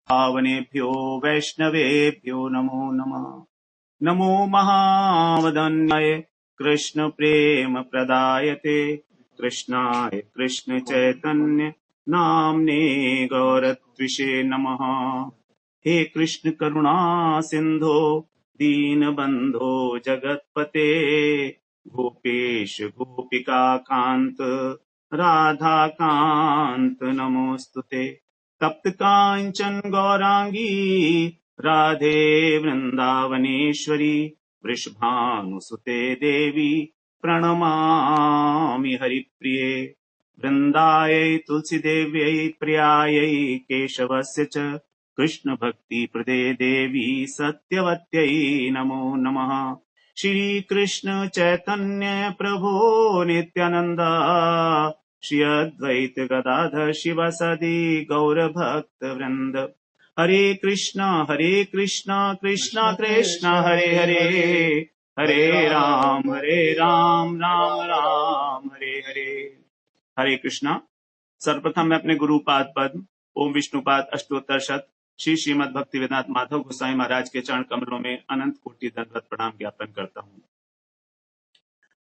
पावनेभ्यो वैष्णवेभ्यो नमो नमः। नमो महावदन्याय कृष्ण प्रेम प्रदायते कृष्णाय कृष्ण चैतन्य नाम्ने गौरत्विषे नमः। हे कृष्ण करुणा सिंधो दीनबंधो जगत्पते गोपेश गोपिका कांत राधा कांत नमोस्तुते। तप्त कांचन गौरांगी राधे वृंदावनेश्वरी वृषभानुसुते देवी प्रणमामि हरिप्रिये। वृंदायै तुलसीदेव्यै प्रियायै केशवस्य च कृष्ण भक्ति प्रदे देवी सत्यवत्यै नमो नमः। श्री कृष्ण चैतन्य प्रभु नित्यानंद श्री अद्वैत गदाधर शिवासादि गौर भक्त वृंद। हरे कृष्णा कृष्णा कृष्णा हरे हरे हरे राम राम राम हरे हरे। हरे कृष्णा। सर्वप्रथम मैं अपने गुरुपाद पद्म ओम विष्णुपाद अष्टोत्तर शत श्री श्रीमद भक्ति वेदांत माधव गोसाई महाराज के चरण कमलों में अनंत कोटि दंडवत प्रणाम ज्ञापन करता हूँ।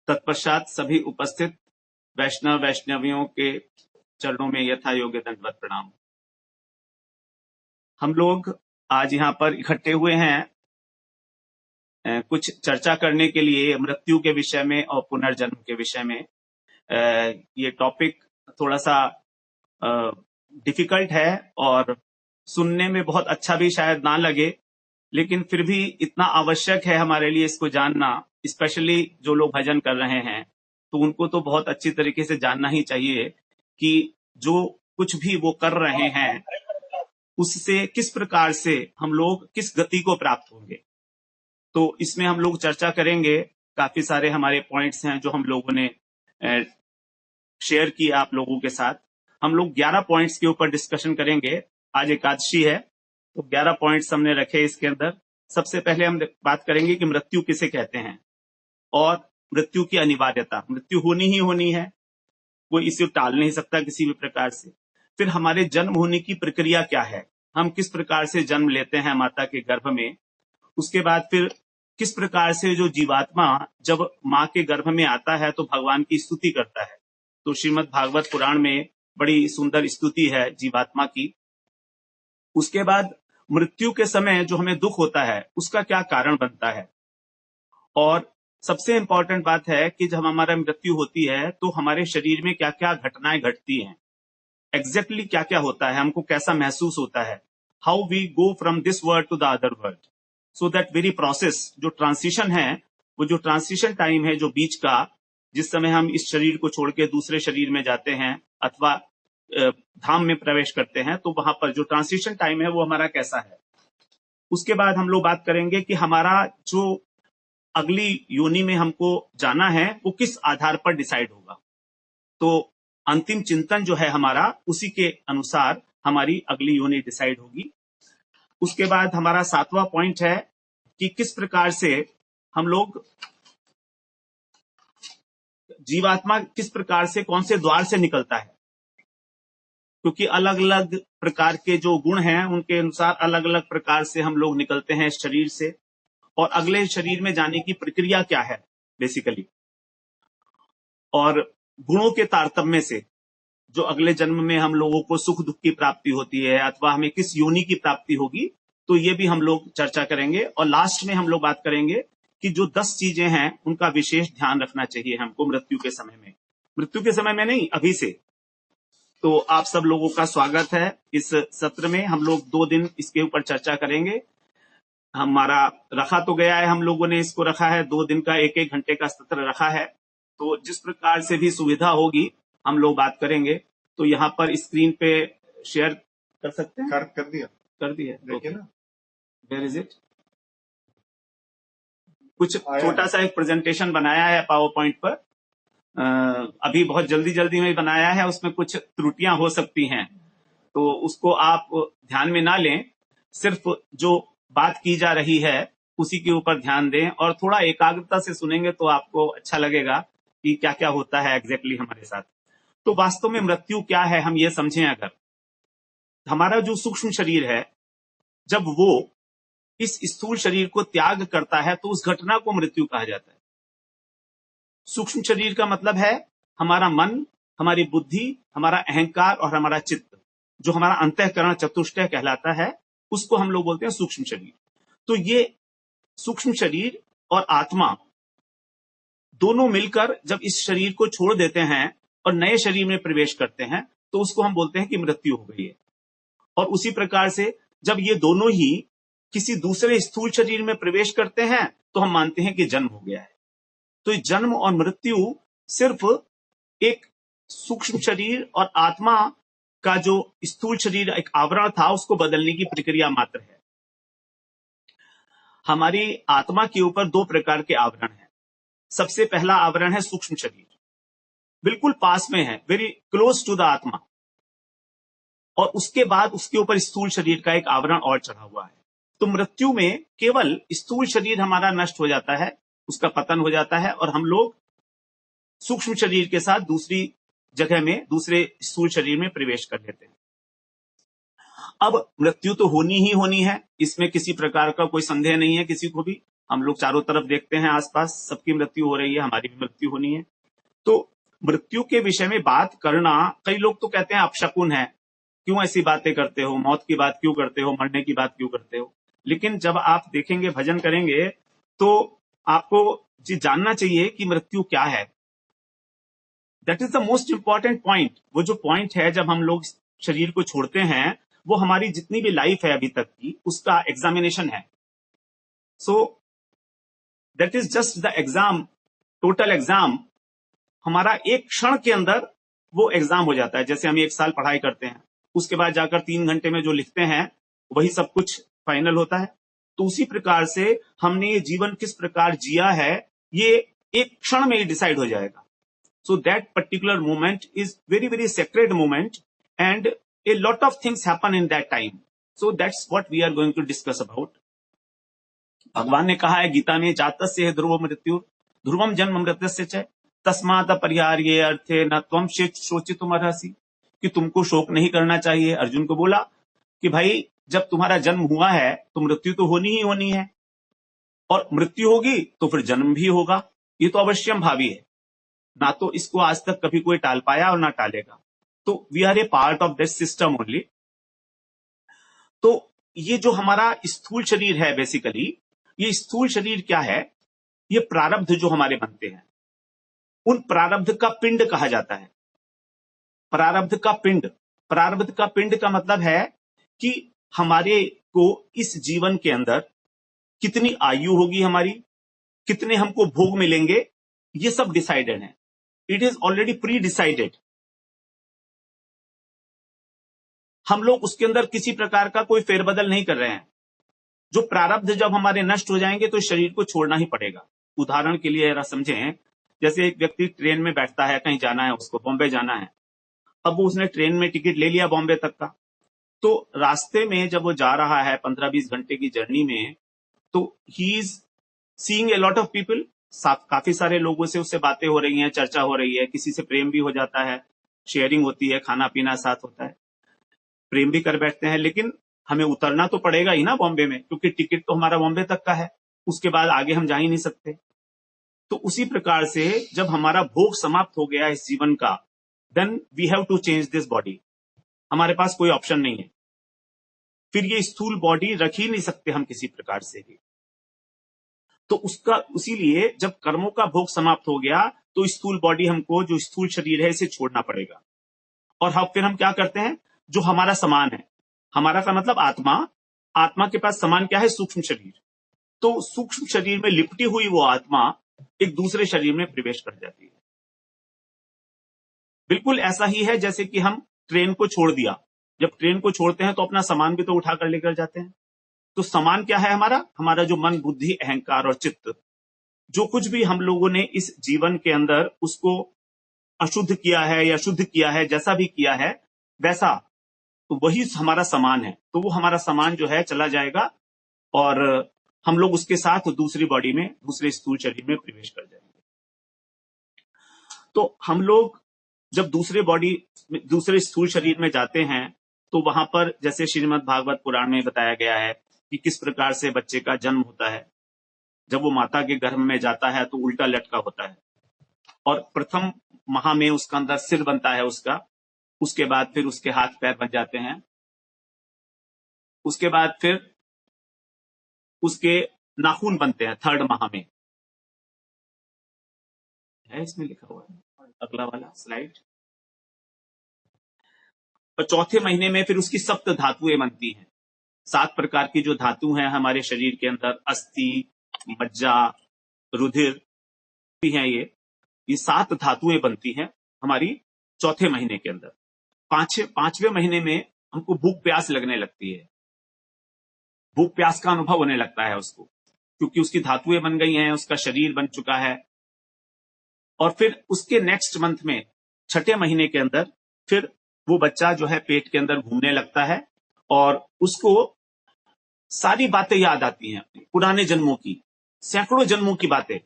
तत्पश्चात सभी उपस्थित वैष्णव वैष्णवियों के चरणों में यथा योग्य दंडवत प्रणाम। हम लोग आज यहाँ पर इकट्ठे हुए हैं कुछ चर्चा करने के लिए मृत्यु के विषय में और पुनर्जन्म के विषय में। ये टॉपिक थोड़ा सा डिफिकल्ट है और सुनने में बहुत अच्छा भी शायद ना लगे, लेकिन फिर भी इतना आवश्यक है हमारे लिए इसको जानना। स्पेशली जो लोग भजन कर रहे हैं तो उनको तो बहुत अच्छी तरीके से जानना ही चाहिए कि जो कुछ भी वो कर रहे हैं उससे किस प्रकार से हम लोग किस गति को प्राप्त होंगे। तो इसमें हम लोग चर्चा करेंगे। काफी सारे हमारे पॉइंट्स हैं जो हम लोगों ने शेयर किए आप लोगों के साथ। हम लोग 11 पॉइंट्स के ऊपर डिस्कशन करेंगे। आज एकादशी है तो 11 पॉइंट्स हमने रखे इसके अंदर। सबसे पहले हम बात करेंगे कि मृत्यु किसे कहते हैं और मृत्यु की अनिवार्यता। मृत्यु होनी ही होनी है, कोई इसे टाल नहीं सकता किसी भी प्रकार से। फिर हमारे जन्म होने की प्रक्रिया क्या है, हम किस प्रकार से जन्म लेते हैं माता के गर्भ में। उसके बाद फिर किस प्रकार से जो जीवात्मा जब माँ के गर्भ में आता है तो भगवान की स्तुति करता है। तो श्रीमद् भागवत पुराण में बड़ी सुंदर स्तुति है जीवात्मा की। उसके बाद मृत्यु के समय जो हमें दुख होता है उसका क्या कारण बनता है। और सबसे इंपॉर्टेंट बात है कि जब हमारा मृत्यु होती है तो हमारे शरीर में क्या क्या घटनाएं घटती हैं, एग्जैक्टली क्या क्या होता है, हमको कैसा महसूस होता है, how we go from this world to the other world. So that very process जो ट्रांसिशन है, वो जो ट्रांसिशन टाइम है जो बीच का, जिस समय हम इस शरीर को छोड़ के दूसरे शरीर में जाते हैं अथवा धाम में प्रवेश करते हैं, तो वहां पर जो ट्रांसिशन टाइम है वो हमारा कैसा है। उसके बाद हम लोग बात करेंगे कि हमारा जो अगली योनि में हमको जाना है वो किस आधार पर डिसाइड होगा। तो अंतिम चिंतन जो है हमारा, उसी के अनुसार हमारी अगली योनि डिसाइड होगी। उसके बाद हमारा 7वां पॉइंट है कि किस प्रकार से हम लोग जीवात्मा किस प्रकार से कौन से द्वार से निकलता है, क्योंकि अलग अलग प्रकार के जो गुण हैं उनके अनुसार अलग अलग प्रकार से हम लोग निकलते हैं इस शरीर से। और अगले शरीर में जाने की प्रक्रिया क्या है बेसिकली, और गुणों के तारतम्य से जो अगले जन्म में हम लोगों को सुख दुख की प्राप्ति होती है अथवा हमें किस योनि की प्राप्ति होगी, तो ये भी हम लोग चर्चा करेंगे। और लास्ट में हम लोग बात करेंगे कि जो 10 चीजें हैं उनका विशेष ध्यान रखना चाहिए हमको मृत्यु के समय में। मृत्यु के समय में नहीं, अभी से। तो आप सब लोगों का स्वागत है इस सत्र में। हम लोग 2 दिन इसके ऊपर चर्चा करेंगे। हमारा रखा तो गया है, हम लोगों ने इसको रखा है 2 दिन का 1-1 घंटे का सत्र रखा है। तो जिस प्रकार से भी सुविधा होगी हम लोग बात करेंगे। तो यहाँ पर स्क्रीन पे शेयर कर सकते हैं। कर दिया देखिए ना, वेयर इज इट। कुछ छोटा सा एक प्रेजेंटेशन बनाया है पावर पॉइंट पर, अभी बहुत जल्दी में बनाया है, उसमें कुछ त्रुटियां हो सकती हैं तो उसको आप ध्यान में ना लें। सिर्फ जो बात की जा रही है उसी के ऊपर ध्यान दें और थोड़ा एकाग्रता से सुनेंगे तो आपको अच्छा लगेगा कि क्या क्या होता है एग्जैक्टली हमारे साथ। तो वास्तव में मृत्यु क्या है हम ये समझें। अगर हमारा जो सूक्ष्म शरीर है जब वो इस स्थूल शरीर को त्याग करता है तो उस घटना को मृत्यु कहा जाता है। सूक्ष्म शरीर का मतलब है हमारा मन, हमारी बुद्धि, हमारा अहंकार और हमारा चित्त, जो हमारा अंतःकरण चतुष्टय कहलाता है, उसको हम लोग बोलते हैं सूक्ष्म शरीर। तो ये सूक्ष्म शरीर और आत्मा दोनों मिलकर जब इस शरीर को छोड़ देते हैं और नए शरीर में प्रवेश करते हैं तो उसको हम बोलते हैं कि मृत्यु हो गई है। और उसी प्रकार से जब ये दोनों ही किसी दूसरे स्थूल शरीर में प्रवेश करते हैं तो हम मानते हैं कि जन्म हो गया है। तो ये जन्म और मृत्यु सिर्फ एक सूक्ष्म शरीर और आत्मा का जो स्थूल शरीर एक आवरण था उसको बदलने की प्रक्रिया मात्र है। हमारी आत्मा के ऊपर दो प्रकार के आवरण हैं। सबसे पहला आवरण है सूक्ष्म शरीर, बिल्कुल पास में है, वेरी क्लोज टू द आत्मा, और उसके बाद उसके ऊपर स्थूल शरीर का एक आवरण और चढ़ा हुआ है। तो मृत्यु में केवल स्थूल शरीर हमारा नष्ट हो जाता है, उसका पतन हो जाता है और हम लोग सूक्ष्म शरीर के साथ दूसरी जगह में, दूसरे स्थूल शरीर में प्रवेश कर लेते हैं। अब मृत्यु तो होनी ही होनी है, इसमें किसी प्रकार का कोई संदेह नहीं है किसी को भी। हम लोग चारों तरफ देखते हैं, आसपास सबकी मृत्यु हो रही है, हमारी भी मृत्यु होनी है। तो मृत्यु के विषय में बात करना, कई लोग तो कहते हैं अपशकुन है, क्यों ऐसी बातें करते हो, मौत की बात क्यों करते हो, मरने की बात क्यों करते हो। लेकिन जब आप देखेंगे, भजन करेंगे, तो आपको जी जानना चाहिए कि मृत्यु क्या है। That is the most important point. वो जो पॉइंट है, जब हम लोग शरीर को छोड़ते हैं, वो हमारी जितनी भी लाइफ है अभी तक की, उसका एग्जामिनेशन है। So that is just the exam, total exam. हमारा एक क्षण के अंदर वो एग्जाम हो जाता है। जैसे हम 1 साल पढ़ाई करते हैं, उसके बाद जाकर 3 घंटे में जो लिखते हैं वही सब कुछ फाइनल होता है। तो उसी प्रकार से हमने ये जीवन किस प्रकार जिया है, ये एक क्षण में ही डिसाइड हो जाएगा। So that particular moment is very very sacred moment and a lot of things happen in that time. So that's what we are going to discuss about. भगवान ने कहा है गीता में, जातस्य ध्रुव मृत्यु ध्रुवम जन्म मृत्यस्य च तस्मात् अपरिहार्ये अर्थे न त्वं शोचितुमर्हसि, कि तुमको शोक नहीं करना चाहिए। अर्जुन को बोला कि भाई, जब तुम्हारा जन्म हुआ है तो मृत्यु तो होनी ही होनी है, और मृत्यु होगी तो फिर जन्म भी होगा। ये तो अवश्यम भावी है, ना तो इसको आज तक कभी कोई टाल पाया और ना टालेगा। तो we are a part of this system only. तो ये जो हमारा स्थूल शरीर है, बेसिकली ये स्थूल शरीर क्या है, ये प्रारब्ध जो हमारे बनते हैं, उन प्रारब्ध का पिंड कहा जाता है। प्रारब्ध का पिंड, प्रारब्ध का पिंड का मतलब है कि हमारे को इस जीवन के अंदर कितनी आयु होगी हमारी, कितने हमको भोग मिलेंगे, ये सब डिसाइडेड है। It is already pre decided. हम लोग उसके अंदर किसी प्रकार का कोई फेरबदल नहीं कर रहे हैं। जो प्रारब्ध जब हमारे नष्ट हो जाएंगे तो शरीर को छोड़ना ही पड़ेगा। उदाहरण के लिए जरा समझें, जैसे एक व्यक्ति ट्रेन में बैठता है, कहीं जाना है उसको, बॉम्बे जाना है। अब वो उसने ट्रेन में टिकट ले लिया बॉम्बे तक का, तो रास्ते में जब वो जा रहा है 15-20 घंटे की जर्नी में, तो he is seeing a lot of people. काफी सारे लोगों से उससे बातें हो रही हैं, चर्चा हो रही है, किसी से प्रेम भी हो जाता है, शेयरिंग होती है, खाना पीना साथ होता है, प्रेम भी कर बैठते हैं। लेकिन हमें उतरना तो पड़ेगा ही ना बॉम्बे में, क्योंकि टिकट तो हमारा बॉम्बे तक का है, उसके बाद आगे हम जा ही नहीं सकते। तो उसी प्रकार से जब हमारा भोग समाप्त हो गया इस जीवन का, then we have to change this body. हमारे पास कोई ऑप्शन नहीं है, फिर ये स्थूल बॉडी रख ही नहीं सकते हम किसी प्रकार से भी। तो उसका, उसीलिए जब कर्मों का भोग समाप्त हो गया तो स्थूल बॉडी हमको, जो स्थूल शरीर है, इसे छोड़ना पड़ेगा। और फिर हम क्या करते हैं, जो हमारा समान है, हमारा का मतलब आत्मा, आत्मा के पास समान क्या है, सूक्ष्म शरीर। तो सूक्ष्म शरीर में लिपटी हुई वो आत्मा एक दूसरे शरीर में प्रवेश कर जाती है। बिल्कुल ऐसा ही है जैसे कि हम ट्रेन को छोड़ दिया। जब ट्रेन को छोड़ते हैं तो अपना सामान भी तो उठाकर लेकर जाते हैं। तो सामान क्या है हमारा, हमारा जो मन, बुद्धि, अहंकार और चित्त, जो कुछ भी हम लोगों ने इस जीवन के अंदर उसको अशुद्ध किया है या शुद्ध किया है, जैसा भी किया है वैसा, तो वही हमारा सामान है। तो वो हमारा सामान जो है चला जाएगा और हम लोग उसके साथ दूसरी बॉडी में, दूसरे स्थूल शरीर में प्रवेश कर जाएंगे। तो हम लोग जब दूसरे बॉडी, दूसरे स्थूल शरीर में जाते हैं तो वहां पर जैसे श्रीमद् भागवत पुराण में बताया गया है कि किस प्रकार से बच्चे का जन्म होता है। जब वो माता के गर्भ में जाता है तो उल्टा लटका होता है, और प्रथम माह में उसका अंदर सिर बनता है उसका, उसके बाद फिर उसके हाथ पैर बन जाते हैं, उसके बाद फिर उसके नाखून बनते हैं थर्ड माह में, है इसमें लिखा हुआ है अगला वाला स्लाइड। और चौथे महीने में फिर उसकी सप्त धातुएं बनती हैं। 7 प्रकार की जो धातु हैं हमारे शरीर के अंदर, अस्थि, मज्जा, रुधिर भी हैं, ये 7 धातुएं बनती हैं हमारी चौथे महीने के अंदर। पांचवें महीने में हमको भूख प्यास लगने लगती है, भूख प्यास का अनुभव होने लगता है उसको, क्योंकि उसकी धातुएं बन गई हैं, उसका शरीर बन चुका है। और फिर उसके नेक्स्ट मंथ में छठे महीने के अंदर फिर वो बच्चा जो है पेट के अंदर घूमने लगता है, और उसको सारी बातें याद आती हैं अपने पुराने जन्मों की, सैकड़ों जन्मों की बातें।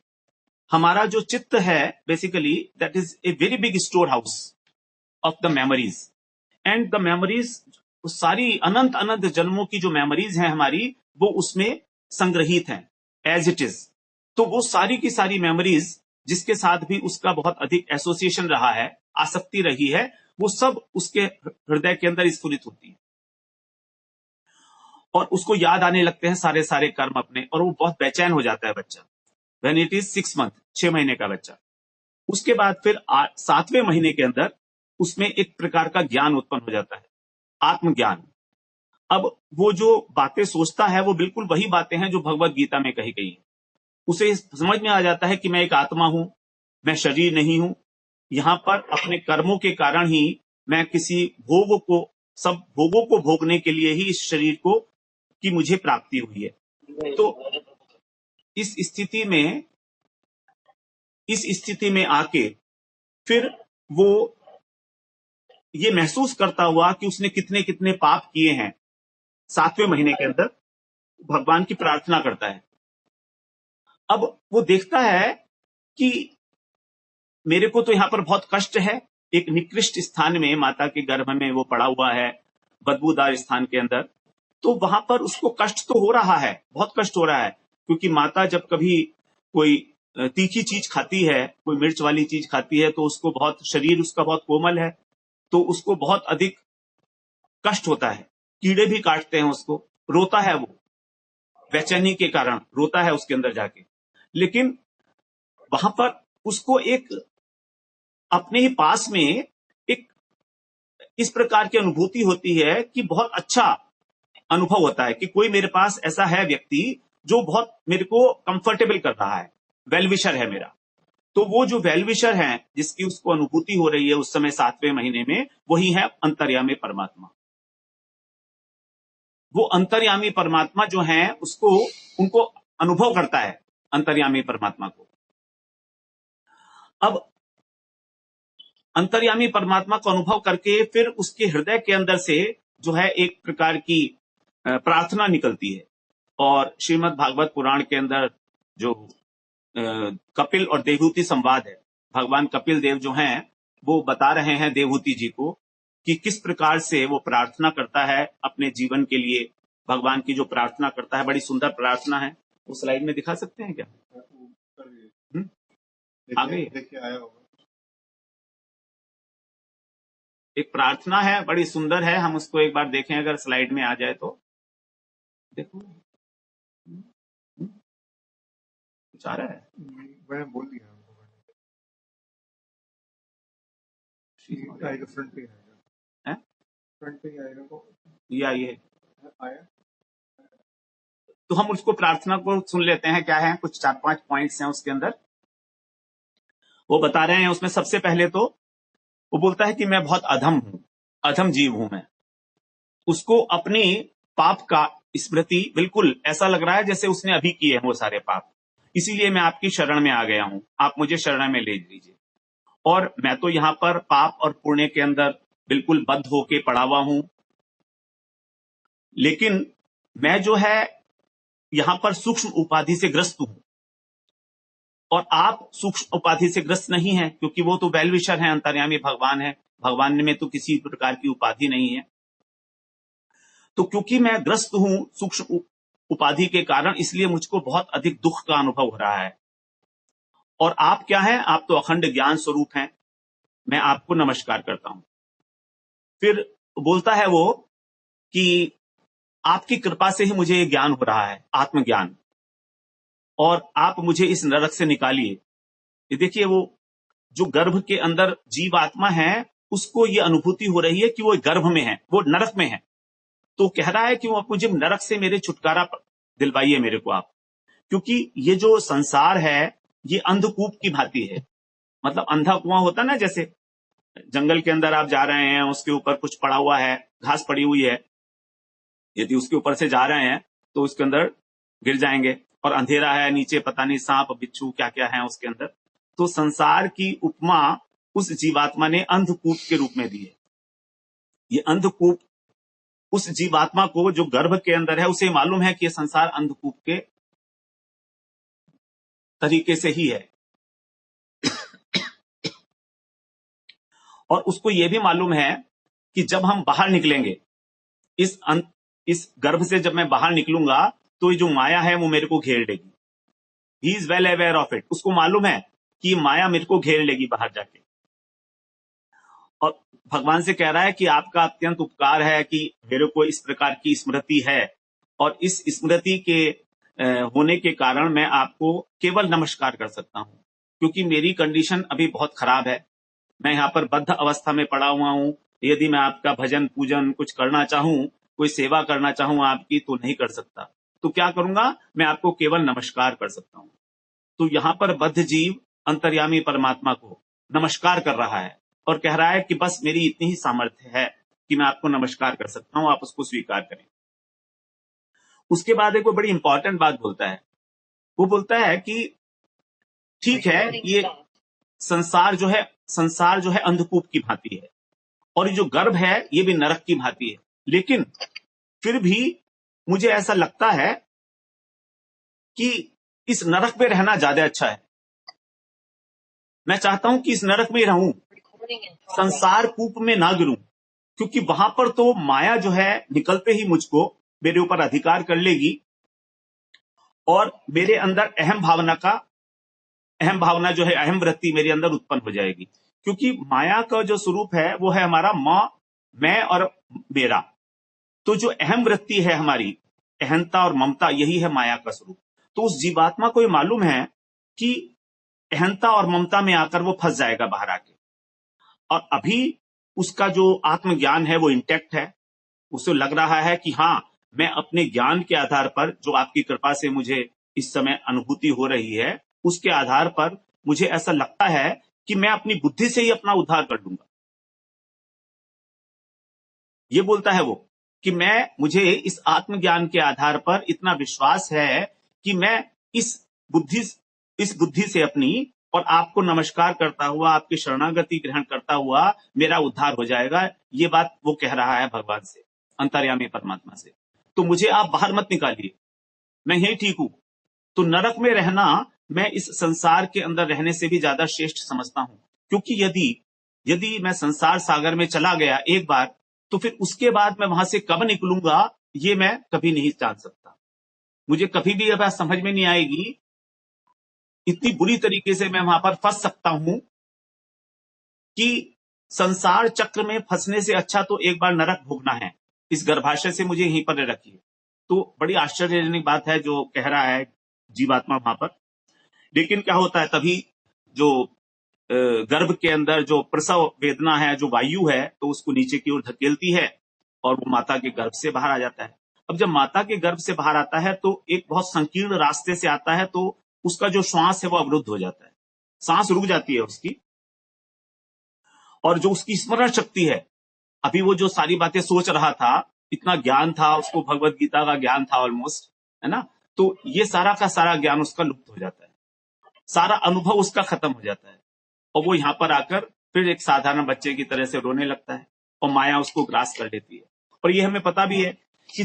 हमारा जो चित्त है basically that is a very big store house of the memories, and the memories, सारी अनंत अनंत जन्मों की जो मेमोरीज हैं हमारी, वो उसमें संग्रहित हैं एज इट इज। तो वो सारी की सारी मेमोरीज जिसके साथ भी उसका बहुत अधिक एसोसिएशन रहा है, आसक्ति रही है, वो सब उसके हृदय के अंदर स्फुरित होती है, और उसको याद आने लगते हैं सारे सारे कर्म अपने, और वो बहुत बेचैन हो जाता है बच्चा व्हेन इट इज 6 मंथ, 6 महीने का बच्चा। उसके बाद फिर 7वें महीने के अंदर उसमें एक प्रकार का ज्ञान उत्पन्न हो जाता है, आत्मज्ञान। अब वो जो बातें सोचता है वो बिल्कुल वही बातें हैं जो भगवत गीता में कही गई है। उसे समझ में आ जाता है कि मैं एक आत्मा हूं, मैं शरीर नहीं हूं, यहां पर अपने कर्मों के कारण ही मैं किसी भोग को, सब भोगों को भोगने के लिए ही इस शरीर को की मुझे प्राप्ति हुई है। तो इस स्थिति में आके फिर वो ये महसूस करता हुआ कि उसने कितने कितने पाप किए हैं, 7वें महीने के अंदर भगवान की प्रार्थना करता है। अब वो देखता है कि मेरे को तो यहां पर बहुत कष्ट है, एक निकृष्ट स्थान में माता के गर्भ में वो पड़ा हुआ है, बदबूदार स्थान के अंदर। तो वहां पर उसको कष्ट तो हो रहा है, बहुत कष्ट हो रहा है, क्योंकि माता जब कभी कोई तीखी चीज खाती है, कोई मिर्च वाली चीज खाती है, तो उसको बहुत, शरीर उसका बहुत कोमल है, तो उसको बहुत अधिक कष्ट होता है, कीड़े भी काटते हैं उसको, रोता है वो, बेचैनी के कारण रोता है उसके अंदर जाके। लेकिन वहां पर उसको एक अपने ही पास में एक इस प्रकार की अनुभूति होती है कि बहुत अच्छा अनुभव होता है कि कोई मेरे पास ऐसा है व्यक्ति जो बहुत मेरे को कंफर्टेबल कर रहा है, वेलविशर है मेरा। तो वो जो वेलविशर है जिसकी उसको अनुभूति हो रही है उस समय 7वें महीने में, वही है अंतर्यामी परमात्मा। वो अंतर्यामी परमात्मा जो है उसको, उनको अनुभव करता है अंतर्यामी परमात्मा को। अब अंतर्यामी परमात्मा को अनुभव करके फिर उसके हृदय के अंदर से जो है एक प्रकार की प्रार्थना निकलती है। और श्रीमद् भागवत पुराण के अंदर जो कपिल और देवहूति संवाद है, भगवान कपिल देव जो हैं वो बता रहे हैं देवहूति जी को कि किस प्रकार से वो प्रार्थना करता है अपने जीवन के लिए, भगवान की जो प्रार्थना करता है, बड़ी सुंदर प्रार्थना है। वो स्लाइड में दिखा सकते हैं क्या? आगे देखिए आया होगा, एक प्रार्थना है, बड़ी सुंदर है, हम उसको एक बार देखें अगर स्लाइड में आ जाए तो। देखो कुछ आ रहा है, मैं बोल दिया फ्रंट पे आएगा, फ्रंट पे आएगा तो ये आया। तो हम उसको प्रार्थना को सुन लेते हैं, क्या है, कुछ 4-5 पॉइंट्स हैं उसके अंदर। वो बता रहे हैं उसमें सबसे पहले तो वो बोलता है कि मैं बहुत अधम हूं, अधम जीव हूं मैं। उसको अपनी पाप का स्मृति, बिल्कुल ऐसा लग रहा है जैसे उसने अभी किए हैं वो सारे पाप, इसीलिए मैं आपकी शरण में आ गया हूं, आप मुझे शरण में ले लीजिए। और मैं तो यहां पर पाप और पुण्य के अंदर बिल्कुल बद्ध होके पड़ा हुआ हूं, लेकिन मैं जो है यहां पर सूक्ष्म उपाधि से ग्रस्त हूं, और आप सूक्ष्म उपाधि से ग्रस्त नहीं है, क्योंकि वो तो वेल विशर है, अंतर्यामी भगवान है, भगवान में तो किसी प्रकार की उपाधि नहीं है। तो क्योंकि मैं ग्रस्त हूं सूक्ष्म उपाधि के कारण, इसलिए मुझको बहुत अधिक दुख का अनुभव हो रहा है। और आप क्या हैं? आप तो अखंड ज्ञान स्वरूप हैं। मैं आपको नमस्कार करता हूं। फिर बोलता है वो कि आपकी कृपा से ही मुझे ये ज्ञान हो रहा है, आत्मज्ञान, और आप मुझे इस नरक से निकालिए। ये देखिए, वो जो गर्भ के अंदर जीव आत्मा है, उसको ये अनुभूति हो रही है कि वो गर्भ में है, वो नरक में है। तो कह रहा है कि वो मुझे नरक से मेरे छुटकारा दिलवाइए मेरे को आप, क्योंकि ये जो संसार है ये अंधकूप की भांति है। मतलब अंधा कुआं होता ना, जैसे जंगल के अंदर आप जा रहे हैं, उसके ऊपर कुछ पड़ा हुआ है, घास पड़ी हुई है, यदि उसके ऊपर से जा रहे हैं तो उसके अंदर गिर जाएंगे, और अंधेरा है, नीचे पता नहीं सांप बिच्छू क्या क्या है उसके अंदर। तो संसार की उपमा उस जीवात्मा ने अंधकूप के रूप में दी है। ये अंधकूप उस जीवात्मा को जो गर्भ के अंदर है, उसे मालूम है कि ये संसार अंधकूप के तरीके से ही है, और उसको यह भी मालूम है कि जब हम बाहर निकलेंगे इस गर्भ से, जब मैं बाहर निकलूंगा तो ये जो माया है वो मेरे को घेर लेगी। He is well aware of it. उसको मालूम है कि माया मेरे को घेर लेगी बाहर जाके। और भगवान से कह रहा है कि आपका अत्यंत उपकार है कि मेरे को इस प्रकार की स्मृति है, और इस स्मृति के होने के कारण मैं आपको केवल नमस्कार कर सकता हूं, क्योंकि मेरी कंडीशन अभी बहुत खराब है। मैं यहाँ पर बद्ध अवस्था में पड़ा हुआ हूं। यदि मैं आपका भजन पूजन कुछ करना चाहूं, कोई सेवा करना चाहूं आपकी, तो नहीं कर सकता। तो क्या करूंगा? मैं आपको केवल नमस्कार कर सकता हूं। तो यहाँ पर बद्ध जीव अंतर्यामी परमात्मा को नमस्कार कर रहा है और कह रहा है कि बस मेरी इतनी ही सामर्थ्य है कि मैं आपको नमस्कार कर सकता हूं, आप उसको स्वीकार करें। उसके बाद एक वो बड़ी इंपॉर्टेंट बात बोलता है। वो बोलता है कि ठीक है, ये संसार जो है अंधकूप की भांति है, और ये जो गर्भ है ये भी नरक की भांति है, लेकिन फिर भी मुझे ऐसा लगता है कि इस नरक में रहना ज्यादा अच्छा है। मैं चाहता हूं कि इस नरक में रहूं, संसार कूप में ना गिरूं, क्योंकि वहां पर तो माया जो है निकलते ही मुझको मेरे ऊपर अधिकार कर लेगी, और मेरे अंदर अहम भावना जो है, अहम वृत्ति मेरे अंदर उत्पन्न हो जाएगी। क्योंकि माया का जो स्वरूप है वो है हमारा मैं और मेरा। तो जो अहम वृत्ति है हमारी, अहंता और ममता, यही है माया का स्वरूप। तो उस जीवात्मा को ये मालूम है कि अहंता और ममता में आकर वो फंस जाएगा बाहर आके, और अभी उसका जो आत्मज्ञान है वो इंटैक्ट है। उसे लग रहा है कि हाँ, मैं अपने ज्ञान के आधार पर, जो आपकी कृपा से मुझे इस समय अनुभूति हो रही है, उसके आधार पर मुझे ऐसा लगता है कि मैं अपनी बुद्धि से ही अपना उद्धार कर लूंगा। ये बोलता है वो कि मुझे इस आत्मज्ञान के आधार पर इतना विश्वास है कि मैं इस बुद्धि से अपनी, और आपको नमस्कार करता हुआ, आपकी शरणागति ग्रहण करता हुआ मेरा उद्धार हो जाएगा। ये बात वो कह रहा है भगवान से, अंतर्यामी परमात्मा से। तो मुझे आप बाहर मत निकालिए, मैं यही ठीक हूं। तो नरक में रहना मैं इस संसार के अंदर रहने से भी ज्यादा श्रेष्ठ समझता हूं, क्योंकि यदि मैं संसार सागर में चला गया एक बार, तो फिर उसके बाद मैं वहां से कब निकलूंगा ये मैं कभी नहीं जान सकता। मुझे कभी भी यह बात समझ में नहीं आएगी, इतनी बुरी तरीके से मैं वहां पर फंस सकता हूं कि संसार चक्र में फंसने से अच्छा तो एक बार नरक भोगना है। इस गर्भाशय से मुझे यहीं पर रखिए। तो बड़ी आश्चर्यजनक बात है जो कह रहा है जीवात्मा वहां पर। लेकिन क्या होता है, तभी जो गर्भ के अंदर जो प्रसव वेदना है, जो वायु है, तो उसको नीचे की ओर धकेलती है और वो माता के गर्भ से बाहर आ जाता है। अब जब माता के गर्भ से बाहर आता है तो एक बहुत संकीर्ण रास्ते से आता है, तो उसका जो श्वास है वो अवरुद्ध हो जाता है, सांस रुक जाती है उसकी, और जो उसकी स्मरण शक्ति है, अभी वो जो सारी बातें सोच रहा था, इतना ज्ञान था उसको, भगवत गीता का ज्ञान था ऑलमोस्ट, है ना, तो ये सारा का सारा ज्ञान उसका लुप्त हो जाता है, सारा अनुभव उसका खत्म हो जाता है, और वो यहाँ पर आकर फिर एक साधारण बच्चे की तरह से रोने लगता है, और माया उसको ग्रास कर लेती है। और ये हमें पता भी है कि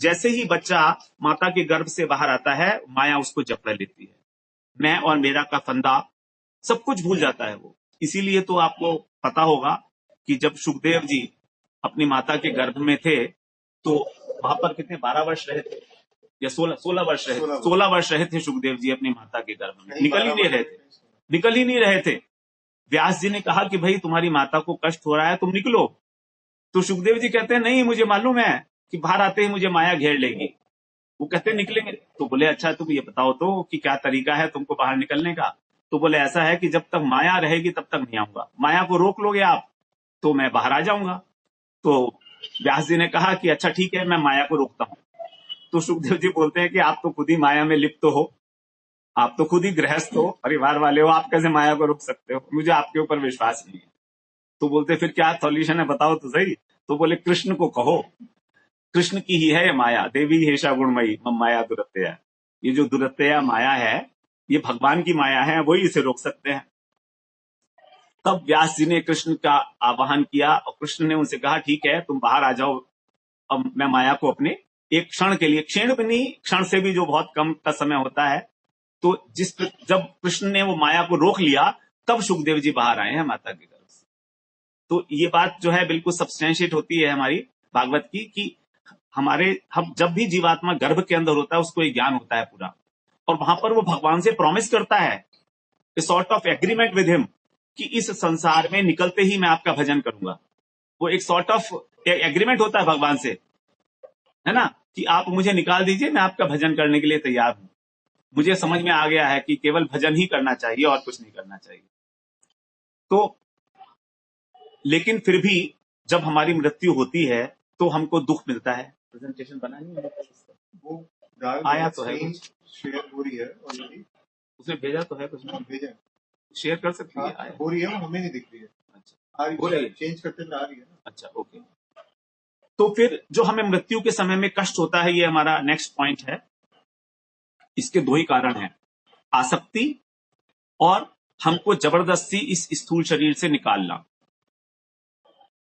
जैसे ही बच्चा माता के गर्भ से बाहर आता है, माया उसको जकड़ लेती है। मैं और मेरा का फंदा, सब कुछ भूल जाता है वो। इसीलिए तो आपको पता होगा कि जब सुखदेव जी अपनी माता के गर्भ में थे, तो वहां पर कितने 12 वर्ष रहे थे या 16 वर्ष रहे थे, 16 वर्ष रहे थे सुखदेव जी अपनी माता के गर्भ में, निकल ही नहीं रहे थे, निकल ही नहीं रहे थे। व्यास जी ने कहा कि भाई तुम्हारी माता को कष्ट हो रहा है, तुम निकलो। तो सुखदेव जी कहते हैं नहीं, मुझे मालूम है कि बाहर आते ही मुझे माया घेर लेगी। वो कहते हैं निकलेंगे। तो बोले अच्छा तुम ये बताओ तो कि क्या तरीका है तुमको बाहर निकलने का। तो बोले ऐसा है कि जब तक माया रहेगी तब तक नहीं आऊंगा, माया को रोक लोगे आप तो मैं बाहर आ जाऊंगा। तो व्यास जी ने कहा कि अच्छा ठीक है, मैं माया को रोकता हूं। तो सुखदेव जी बोलते हैं कि आप तो खुद ही माया में लिप्त हो, आप तो खुद ही गृहस्थ हो, परिवार वाले हो, आप कैसे माया को रोक सकते हो, मुझे आपके ऊपर विश्वास नहीं है। तो बोलते फिर क्या सॉल्यूशन है बताओ तो सही। तो बोले कृष्ण को कहो, कृष्ण की ही है ये माया, देवी हेषा गुणमयी मम माया दुरत्यया। ये जो दुरत्यया माया है ये भगवान की माया है, वही इसे रोक सकते हैं। तब व्यास जी ने कृष्ण का आवाहन किया और कृष्ण ने उनसे कहा ठीक है तुम बाहर आ जाओ, अब मैं माया को अपने एक क्षण के लिए, क्षण भी नहीं, क्षण से भी जो बहुत कम का समय होता है, तो जब कृष्ण ने वो माया को रोक लिया तब सुखदेव जी बाहर आए हैं माता के गर्भ से। तो ये बात जो है बिल्कुल सब्सटेंशिएट होती है हमारी भागवत की कि हम जब भी जीवात्मा गर्भ के अंदर होता है उसको एक ज्ञान होता है पूरा, और वहां पर वो भगवान से प्रॉमिस करता है, a sort of agreement with him, कि इस संसार में निकलते ही मैं आपका भजन करूंगा। वो एक सॉर्ट ऑफ एग्रीमेंट होता है भगवान से, है ना, कि आप मुझे निकाल दीजिए, मैं आपका भजन करने के लिए तैयार हूं। मुझे समझ में आ गया है कि केवल भजन ही करना चाहिए और कुछ नहीं करना चाहिए। तो लेकिन फिर भी जब हमारी मृत्यु होती है तो हमको दुख मिलता है। प्रेजेंटेशन बना नहीं है वो आया तो है कुछ, शेयर हो रही है ऑलरेडी, उसने भेजा तो है कुछ, भेजा शेयर कर सकती है, आया हो रही है, वो हमें नहीं दिख रही है। अच्छा हो रही है, चेंज करते हुए आ रही है ना। अच्छा ओके। तो फिर जो हमें मृत्यु के समय में कष्ट होता है, ये हमारा नेक्स्ट पॉइंट है। इसके दो ही कारण हैं, आसक्ति और हमको जबरदस्ती इस स्थूल शरीर से निकालना।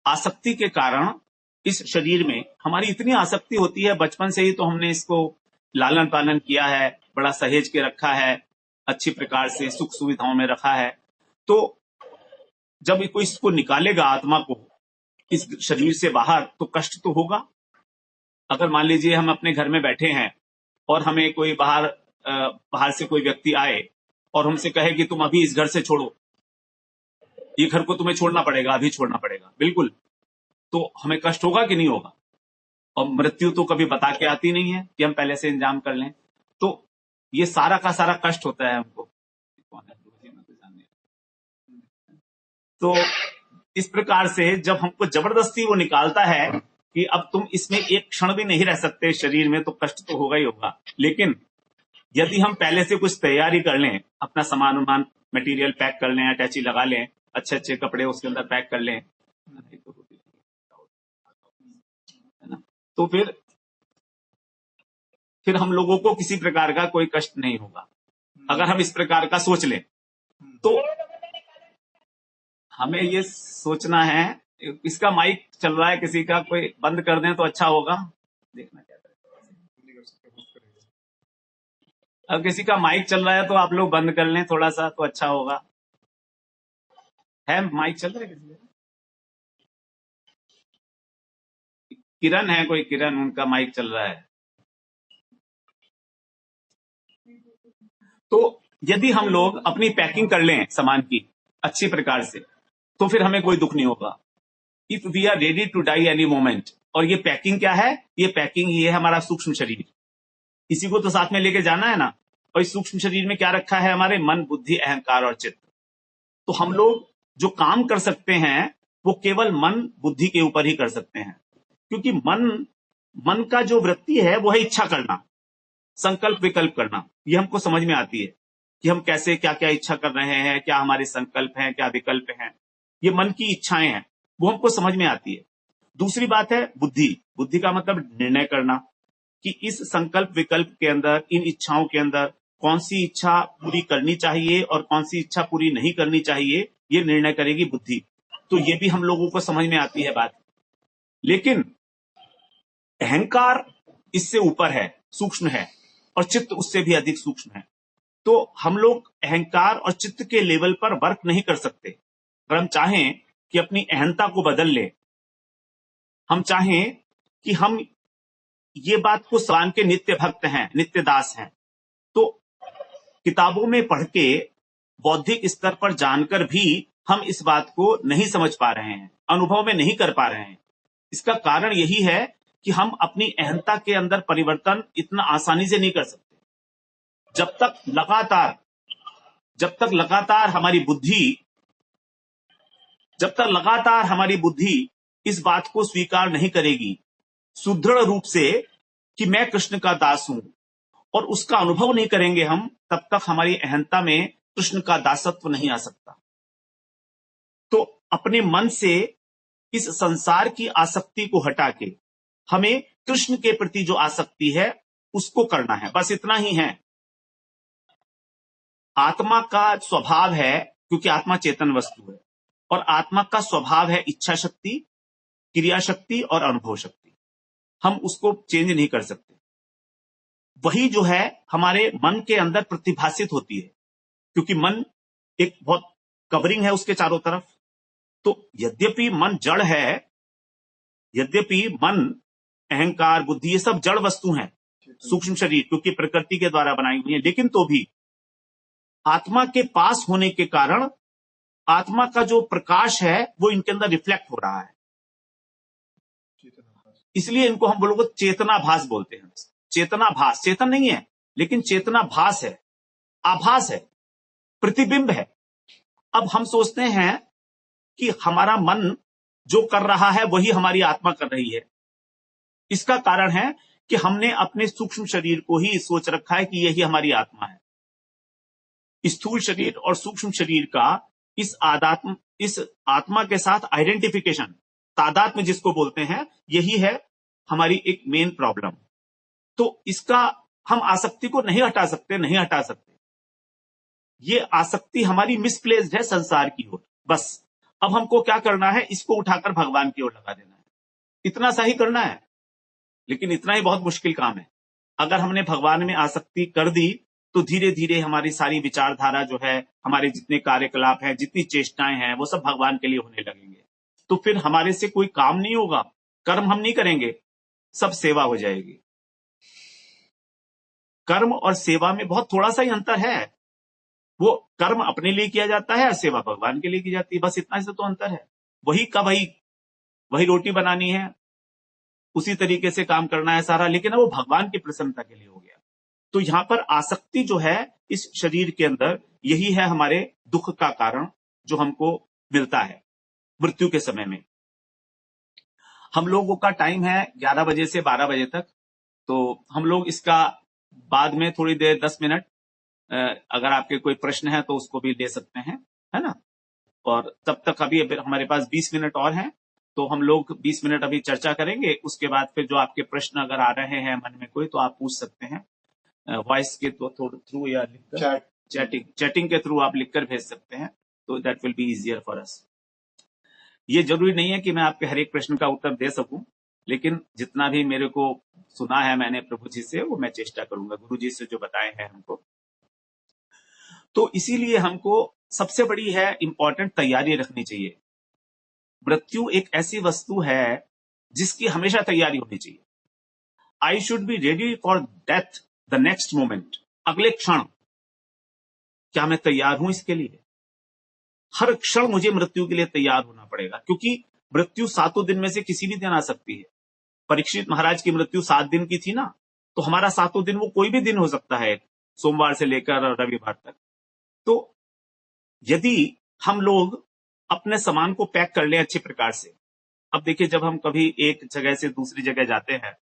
आसक्ति के कारण इस शरीर में हमारी इतनी आसक्ति होती है, बचपन से ही तो हमने इसको लालन पालन किया है, बड़ा सहेज के रखा है, अच्छी प्रकार से सुख सुविधाओं में रखा है। तो जब कोई इसको निकालेगा आत्मा को इस शरीर से बाहर, तो कष्ट तो होगा। अगर मान लीजिए हम अपने घर में बैठे हैं और हमें कोई बाहर से कोई व्यक्ति आए और हमसे कहे कि तुम अभी इस घर से छोड़ो, ये घर को तुम्हें छोड़ना पड़ेगा, अभी छोड़ना पड़ेगा, बिल्कुल, तो हमें कष्ट होगा कि नहीं होगा। और मृत्यु तो कभी बता के आती नहीं है कि हम पहले से इंतजाम कर लें, तो ये सारा का सारा कष्ट होता है हमको। तो इस प्रकार से जब हमको जबरदस्ती वो निकालता है कि अब तुम इसमें एक क्षण भी नहीं रह सकते शरीर में, तो कष्ट तो होगा ही होगा। लेकिन यदि हम पहले से कुछ तैयारी कर लें, अपना सामान उमान मटेरियल पैक कर लें, अटैची लगा लें, अच्छे अच्छे कपड़े उसके अंदर पैक कर लें, है ना, तो फिर हम लोगों को किसी प्रकार का कोई कष्ट नहीं होगा। अगर हम इस प्रकार का सोच लें तो हमें ये सोचना है। इसका माइक चल रहा है किसी का, कोई बंद कर दें तो अच्छा होगा, देखना क्या करें। अब किसी का माइक चल रहा है तो आप लोग बंद कर लें थोड़ा सा, तो अच्छा होगा। है माइक चल रहा है किसी का? किरण है कोई, किरण, उनका माइक चल रहा है। तो यदि हम लोग अपनी पैकिंग कर लें सामान की अच्छी प्रकार से, तो फिर हमें कोई दुख नहीं होगा। If we are ready to die any moment, और ये पैकिंग क्या है, ये पैकिंग ये है हमारा सूक्ष्म शरीर, इसी को तो साथ में लेके जाना है ना। और इस सूक्ष्म शरीर में क्या रखा है, हमारे मन, बुद्धि, अहंकार और चित्त। तो हम लोग जो काम कर सकते हैं वो केवल मन बुद्धि के ऊपर ही कर सकते हैं, क्योंकि मन का जो वृत्ति है वो है इच्छा करना, संकल्प विकल्प करना। ये हमको समझ में आती है कि हम कैसे क्या क्या इच्छा कर रहे हैं, क्या हमारे संकल्प हैं, क्या विकल्प हैं, ये मन की इच्छाएं हैं, वो हमको समझ में आती है। दूसरी बात है बुद्धि। बुद्धि का मतलब निर्णय करना, कि इस संकल्प विकल्प के अंदर, इन इच्छाओं के अंदर कौन सी इच्छा पूरी करनी चाहिए और कौन सी इच्छा पूरी नहीं करनी चाहिए, ये निर्णय करेगी बुद्धि। तो ये भी हम लोगों को समझ में आती है बात। लेकिन अहंकार इससे ऊपर है, सूक्ष्म है, और चित्त उससे भी अधिक सूक्ष्म है। तो हम लोग अहंकार और चित्त के लेवल पर वर्क नहीं कर सकते। अगर हम चाहें कि अपनी अहंता को बदल ले, हम चाहें कि हम ये बात को भगवान के नित्य भक्त हैं, नित्य दास हैं। तो किताबों में पढ़ के बौद्धिक स्तर पर जानकर भी हम इस बात को नहीं समझ पा रहे हैं, अनुभव में नहीं कर पा रहे हैं। इसका कारण यही है कि हम अपनी अहंता के अंदर परिवर्तन इतना आसानी से नहीं कर सकते। जब तक लगातार हमारी बुद्धि इस बात को स्वीकार नहीं करेगी सुदृढ़ रूप से कि मैं कृष्ण का दास हूं, और उसका अनुभव नहीं करेंगे हम, तब तक हमारी अहंता में कृष्ण का दासत्व नहीं आ सकता। तो अपने मन से इस संसार की आसक्ति को हटा के हमें कृष्ण के प्रति जो आसक्ति है उसको करना है, बस इतना ही है। आत्मा का स्वभाव है, क्योंकि आत्मा चेतन वस्तु है, और आत्मा का स्वभाव है इच्छा शक्ति, क्रिया शक्ति और अनुभव शक्ति। हम उसको चेंज नहीं कर सकते। वही जो है हमारे मन के अंदर प्रतिभासित होती है, क्योंकि मन एक बहुत कवरिंग है उसके चारों तरफ। तो यद्यपि मन जड़ है, यद्यपि मन, अहंकार, बुद्धि, ये सब जड़ वस्तु हैं, सूक्ष्म शरीर क्योंकि प्रकृति के द्वारा बनाई हुई है, लेकिन तो भी आत्मा के पास होने के कारण आत्मा का जो प्रकाश है वो इनके अंदर रिफ्लेक्ट हो रहा है। इसलिए इनको हम लोग चेतनाभास बोलते हैं। चेतनाभास, चेतन नहीं है लेकिन चेतनाभास है, आभास है, प्रतिबिंब है। अब हम सोचते हैं कि हमारा मन जो कर रहा है वही हमारी आत्मा कर रही है। इसका कारण है कि हमने अपने सूक्ष्म शरीर को ही सोच रखा है कि यही हमारी आत्मा है। स्थूल शरीर और सूक्ष्म शरीर का इस आत्मा के साथ आइडेंटिफिकेशन, तादात्म्य जिसको बोलते हैं, यही है हमारी एक मेन प्रॉब्लम। तो इसका हम आसक्ति को नहीं हटा सकते। ये आसक्ति हमारी मिसप्लेस्ड है संसार की ओर। बस अब हमको क्या करना है, इसको उठाकर भगवान की ओर लगा देना है, इतना सा ही करना है। लेकिन इतना ही बहुत मुश्किल काम है। अगर हमने भगवान में आसक्ति कर दी तो धीरे धीरे हमारी सारी विचारधारा जो है, हमारे जितने कार्यकलाप हैं, जितनी चेष्टाएं हैं, वो सब भगवान के लिए होने लगेंगे। तो फिर हमारे से कोई काम नहीं होगा, कर्म हम नहीं करेंगे, सब सेवा हो जाएगी। कर्म और सेवा में बहुत थोड़ा सा ही अंतर है। वो कर्म अपने लिए किया जाता है और सेवा भगवान के लिए की जाती है, बस इतना से तो अंतर है। वही का वही रोटी बनानी है, उसी तरीके से काम करना है सारा, लेकिन वो भगवान की प्रसन्नता के लिए हो गया। तो यहां पर आसक्ति जो है इस शरीर के अंदर, यही है हमारे दुख का कारण जो हमको मिलता है मृत्यु के समय में। हम लोगों का टाइम है 11 बजे से 12 बजे तक, तो हम लोग इसका बाद में थोड़ी देर 10 मिनट अगर आपके कोई प्रश्न है तो उसको भी ले सकते हैं, है ना। और तब तक अभी हमारे पास 20 मिनट और हैं, तो हम लोग 20 मिनट अभी चर्चा करेंगे। उसके बाद फिर जो आपके प्रश्न अगर आ रहे हैं मन में कोई, तो आप पूछ सकते हैं वॉइस के थ्रू या लिखकर, चैटिंग के थ्रू आप लिखकर भेज सकते हैं, तो that will be easier for us. ये जरूरी नहीं है कि मैं आपके हर एक प्रश्न का उत्तर दे सकूं, लेकिन जितना भी मेरे को सुना है मैंने प्रभु जी से, वो मैं चेष्टा करूंगा, गुरु जी से जो बताए हैं हमको। तो इसीलिए हमको सबसे बड़ी है इंपॉर्टेंट तैयारी रखनी चाहिए। मृत्यु एक ऐसी वस्तु है जिसकी हमेशा तैयारी होनी चाहिए। I should be ready for death the next moment, अगले क्षण। क्या मैं तैयार हूं इसके लिए? हर क्षण मुझे मृत्यु के लिए तैयार होना पड़ेगा, क्योंकि मृत्यु 7 दिन में से किसी भी दिन आ सकती है। परीक्षित महाराज की मृत्यु 7 दिन की थी ना, तो हमारा 7 दिन वो कोई भी दिन हो सकता है, सोमवार से लेकर रविवार तक। तो यदि हम लोग अपने सामान को पैक कर लें अच्छे प्रकार से, अब देखिए जब हम कभी एक जगह से दूसरी जगह जाते हैं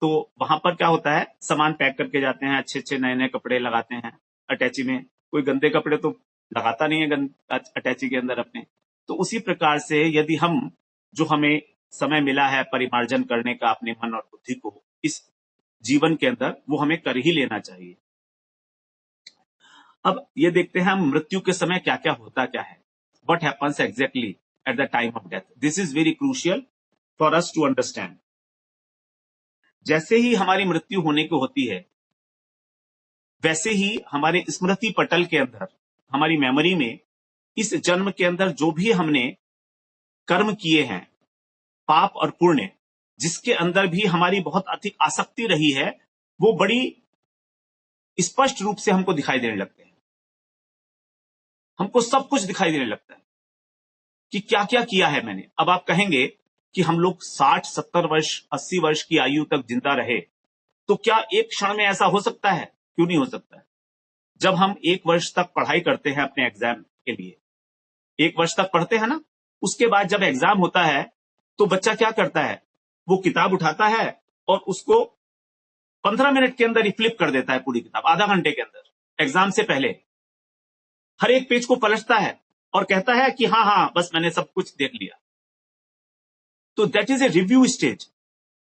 तो वहां पर क्या होता है, सामान पैक करके जाते हैं, अच्छे अच्छे नए नए कपड़े लगाते हैं अटैची में, कोई गंदे कपड़े तो लगाता नहीं है अटैची के अंदर अपने। तो उसी प्रकार से यदि हम, जो हमें समय मिला है परिमार्जन करने का अपने मन और बुद्धि को इस जीवन के अंदर, वो हमें कर ही लेना चाहिए। अब ये देखते हैं हम मृत्यु के समय क्या क्या होता क्या है, what happens exactly at the time of death. This is very crucial for us to understand. जैसे ही हमारी मृत्यु होने को होती है, वैसे ही हमारे स्मृति पटल के अंदर, हमारी मेमोरी में, इस जन्म के अंदर जो भी हमने कर्म किए हैं, पाप और पुण्य, जिसके अंदर भी हमारी बहुत अधिक आसक्ति रही है, वो बड़ी स्पष्ट रूप से हमको दिखाई देने लगते हैं। हमको सब कुछ दिखाई देने लगता है कि क्या क्या किया है मैंने। अब आप कहेंगे कि हम लोग 60, 70 वर्ष, 80 वर्ष की आयु तक जिंदा रहे, तो क्या एक क्षण में ऐसा हो सकता है? क्यों नहीं हो सकता है? जब हम 1 वर्ष तक पढ़ाई करते हैं अपने एग्जाम के लिए, 1 वर्ष तक पढ़ते हैं ना, उसके बाद जब एग्जाम होता है तो बच्चा क्या करता है? वो किताब उठाता है और उसको 15 मिनट के अंदर ही फ्लिप कर देता है पूरी किताब, आधा घंटे के अंदर, एग्जाम से पहले हर एक पेज को पलटता है और कहता है कि हाँ हाँ बस मैंने सब कुछ देख लिया। तो that is a review stage.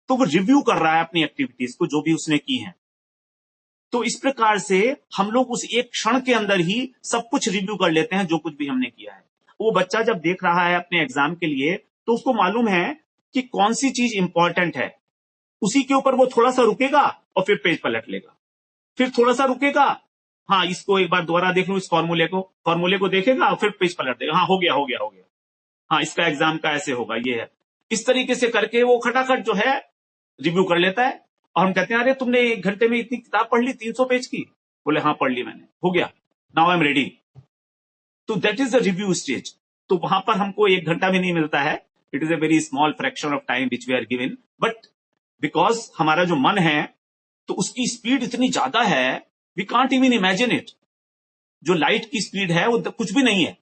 तो वो रिव्यू कर रहा है अपनी एक्टिविटीज को, जो भी उसने की है। तो इस प्रकार से हम लोग उस एक क्षण के अंदर ही सब कुछ रिव्यू कर लेते हैं, जो कुछ भी हमने किया है। वो बच्चा जब देख रहा है अपने एग्जाम के लिए, तो उसको मालूम है कि कौन सी चीज इंपॉर्टेंट है, उसी के ऊपर वो थोड़ा सा रुकेगा और फिर पेज पलट लेगा, फिर थोड़ा सा रुकेगा, हाँ इसको एक बार दोबारा देख लूं, इस फॉर्मूले को देखेगा और फिर पेज पलट देगा, हाँ हो गया हो गया हो गया, हाँ इसका एग्जाम का ऐसे होगा, ये है। इस तरीके से करके वो खटाखट जो है रिव्यू कर लेता है। और हम कहते हैं अरे तुमने 1 घंटे में इतनी किताब पढ़ ली, 300 पेज की? बोले हाँ पढ़ ली मैंने, हो गया, नाउ आई एम रेडी। तो that is the review stage. तो वहां पर हमको 1 घंटा भी नहीं मिलता है, it is a very small fraction of time which we are given, but because हमारा जो मन है तो उसकी स्पीड इतनी ज्यादा है, we can't even imagine it. जो लाइट की स्पीड है वो कुछ भी नहीं है।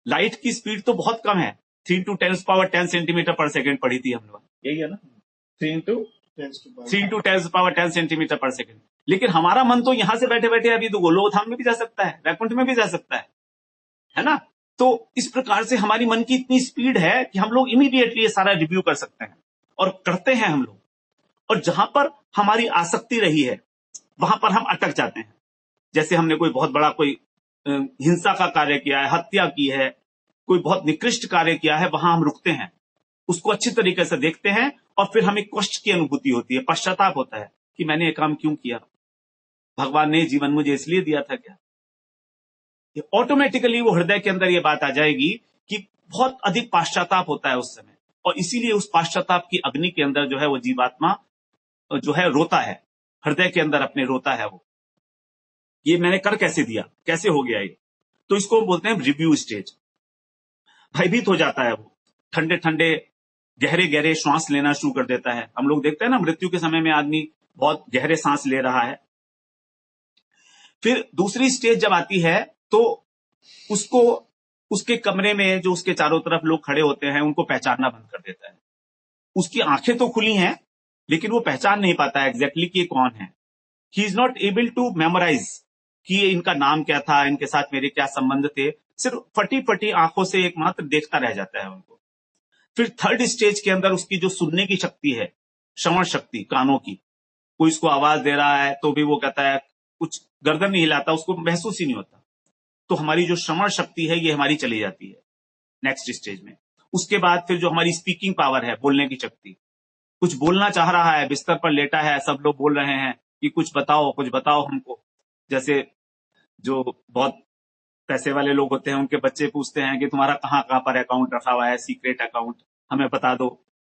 लाइट की स्पीड तो बहुत कम है, 3 to 10 सेंटीमीटर पर सेकेंड पढ़ी थी हम लोग, यही है ना, 3 to 10 सेंटीमीटर पर सेकेंड। लेकिन हमारा मन तो यहां से बैठे बैठे अभी तो गोलोकधाम में भी जा सकता है, वैकुंठ में भी जा सकता है ना। तो इस प्रकार से हमारी मन की इतनी स्पीड है कि हम लोग इमीडिएटली ये सारा रिव्यू कर सकते हैं और करते हैं हम लोग। और जहां पर हमारी आसक्ति रही है वहां पर हम अटक जाते हैं। जैसे हमने कोई बहुत बड़ा कोई हिंसा का कार्य किया है, हत्या की है, कोई बहुत निकृष्ट कार्य किया है, वहां हम रुकते हैं, उसको अच्छी तरीके से देखते हैं और फिर हमें कष्ट की अनुभूति होती है, पश्चाताप होता है कि मैंने ये काम क्यों किया, भगवान ने जीवन मुझे इसलिए दिया था क्या। ये ऑटोमेटिकली वो हृदय के अंदर ये बात आ जाएगी कि बहुत अधिक पश्चाताप होता है उस समय, और इसीलिए उस पश्चाताप की अग्नि के अंदर जो है वो जीवात्मा जो है रोता है, हृदय के अंदर अपने रोता है, वो ये मैंने कर कैसे दिया, कैसे हो गया ये। तो इसको बोलते हैं रिव्यू स्टेज। भयभीत हो जाता है वो, ठंडे ठंडे गहरे गहरे श्वास लेना शुरू कर देता है। हम लोग देखते हैं ना मृत्यु के समय में आदमी बहुत गहरे सांस ले रहा है। फिर दूसरी स्टेज जब आती है तो उसको उसके कमरे में जो उसके चारों तरफ लोग खड़े होते हैं उनको पहचानना बंद कर देता है। उसकी आंखें तो खुली हैं लेकिन वो पहचान नहीं पाता है एग्जैक्टली कि ये कौन है। He is not able to memorise कि इनका नाम क्या था, इनके साथ मेरे क्या संबंध थे, सिर्फ फटी फटी आंखों से एकमात्र देखता रह जाता है उनको। फिर थर्ड स्टेज के अंदर उसकी जो सुनने की शक्ति है, श्रवण शक्ति, कानों की, कोई इसको आवाज दे रहा है तो भी वो कहता है, कुछ गर्दन नहीं हिलाता, उसको महसूस ही नहीं होता। तो हमारी जो श्रवण शक्ति है ये हमारी चली जाती है नेक्स्ट स्टेज में। उसके बाद फिर जो हमारी स्पीकिंग पावर है, बोलने की शक्ति, कुछ बोलना चाह रहा है, बिस्तर पर लेटा है, सब लोग बोल रहे हैं कि कुछ बताओ हमको। जैसे जो बहुत पैसे वाले लोग होते हैं उनके बच्चे पूछते हैं कि तुम्हारा कहाँ कहाँ पर अकाउंट रखा हुआ है, सीक्रेट अकाउंट, हमें बता दो,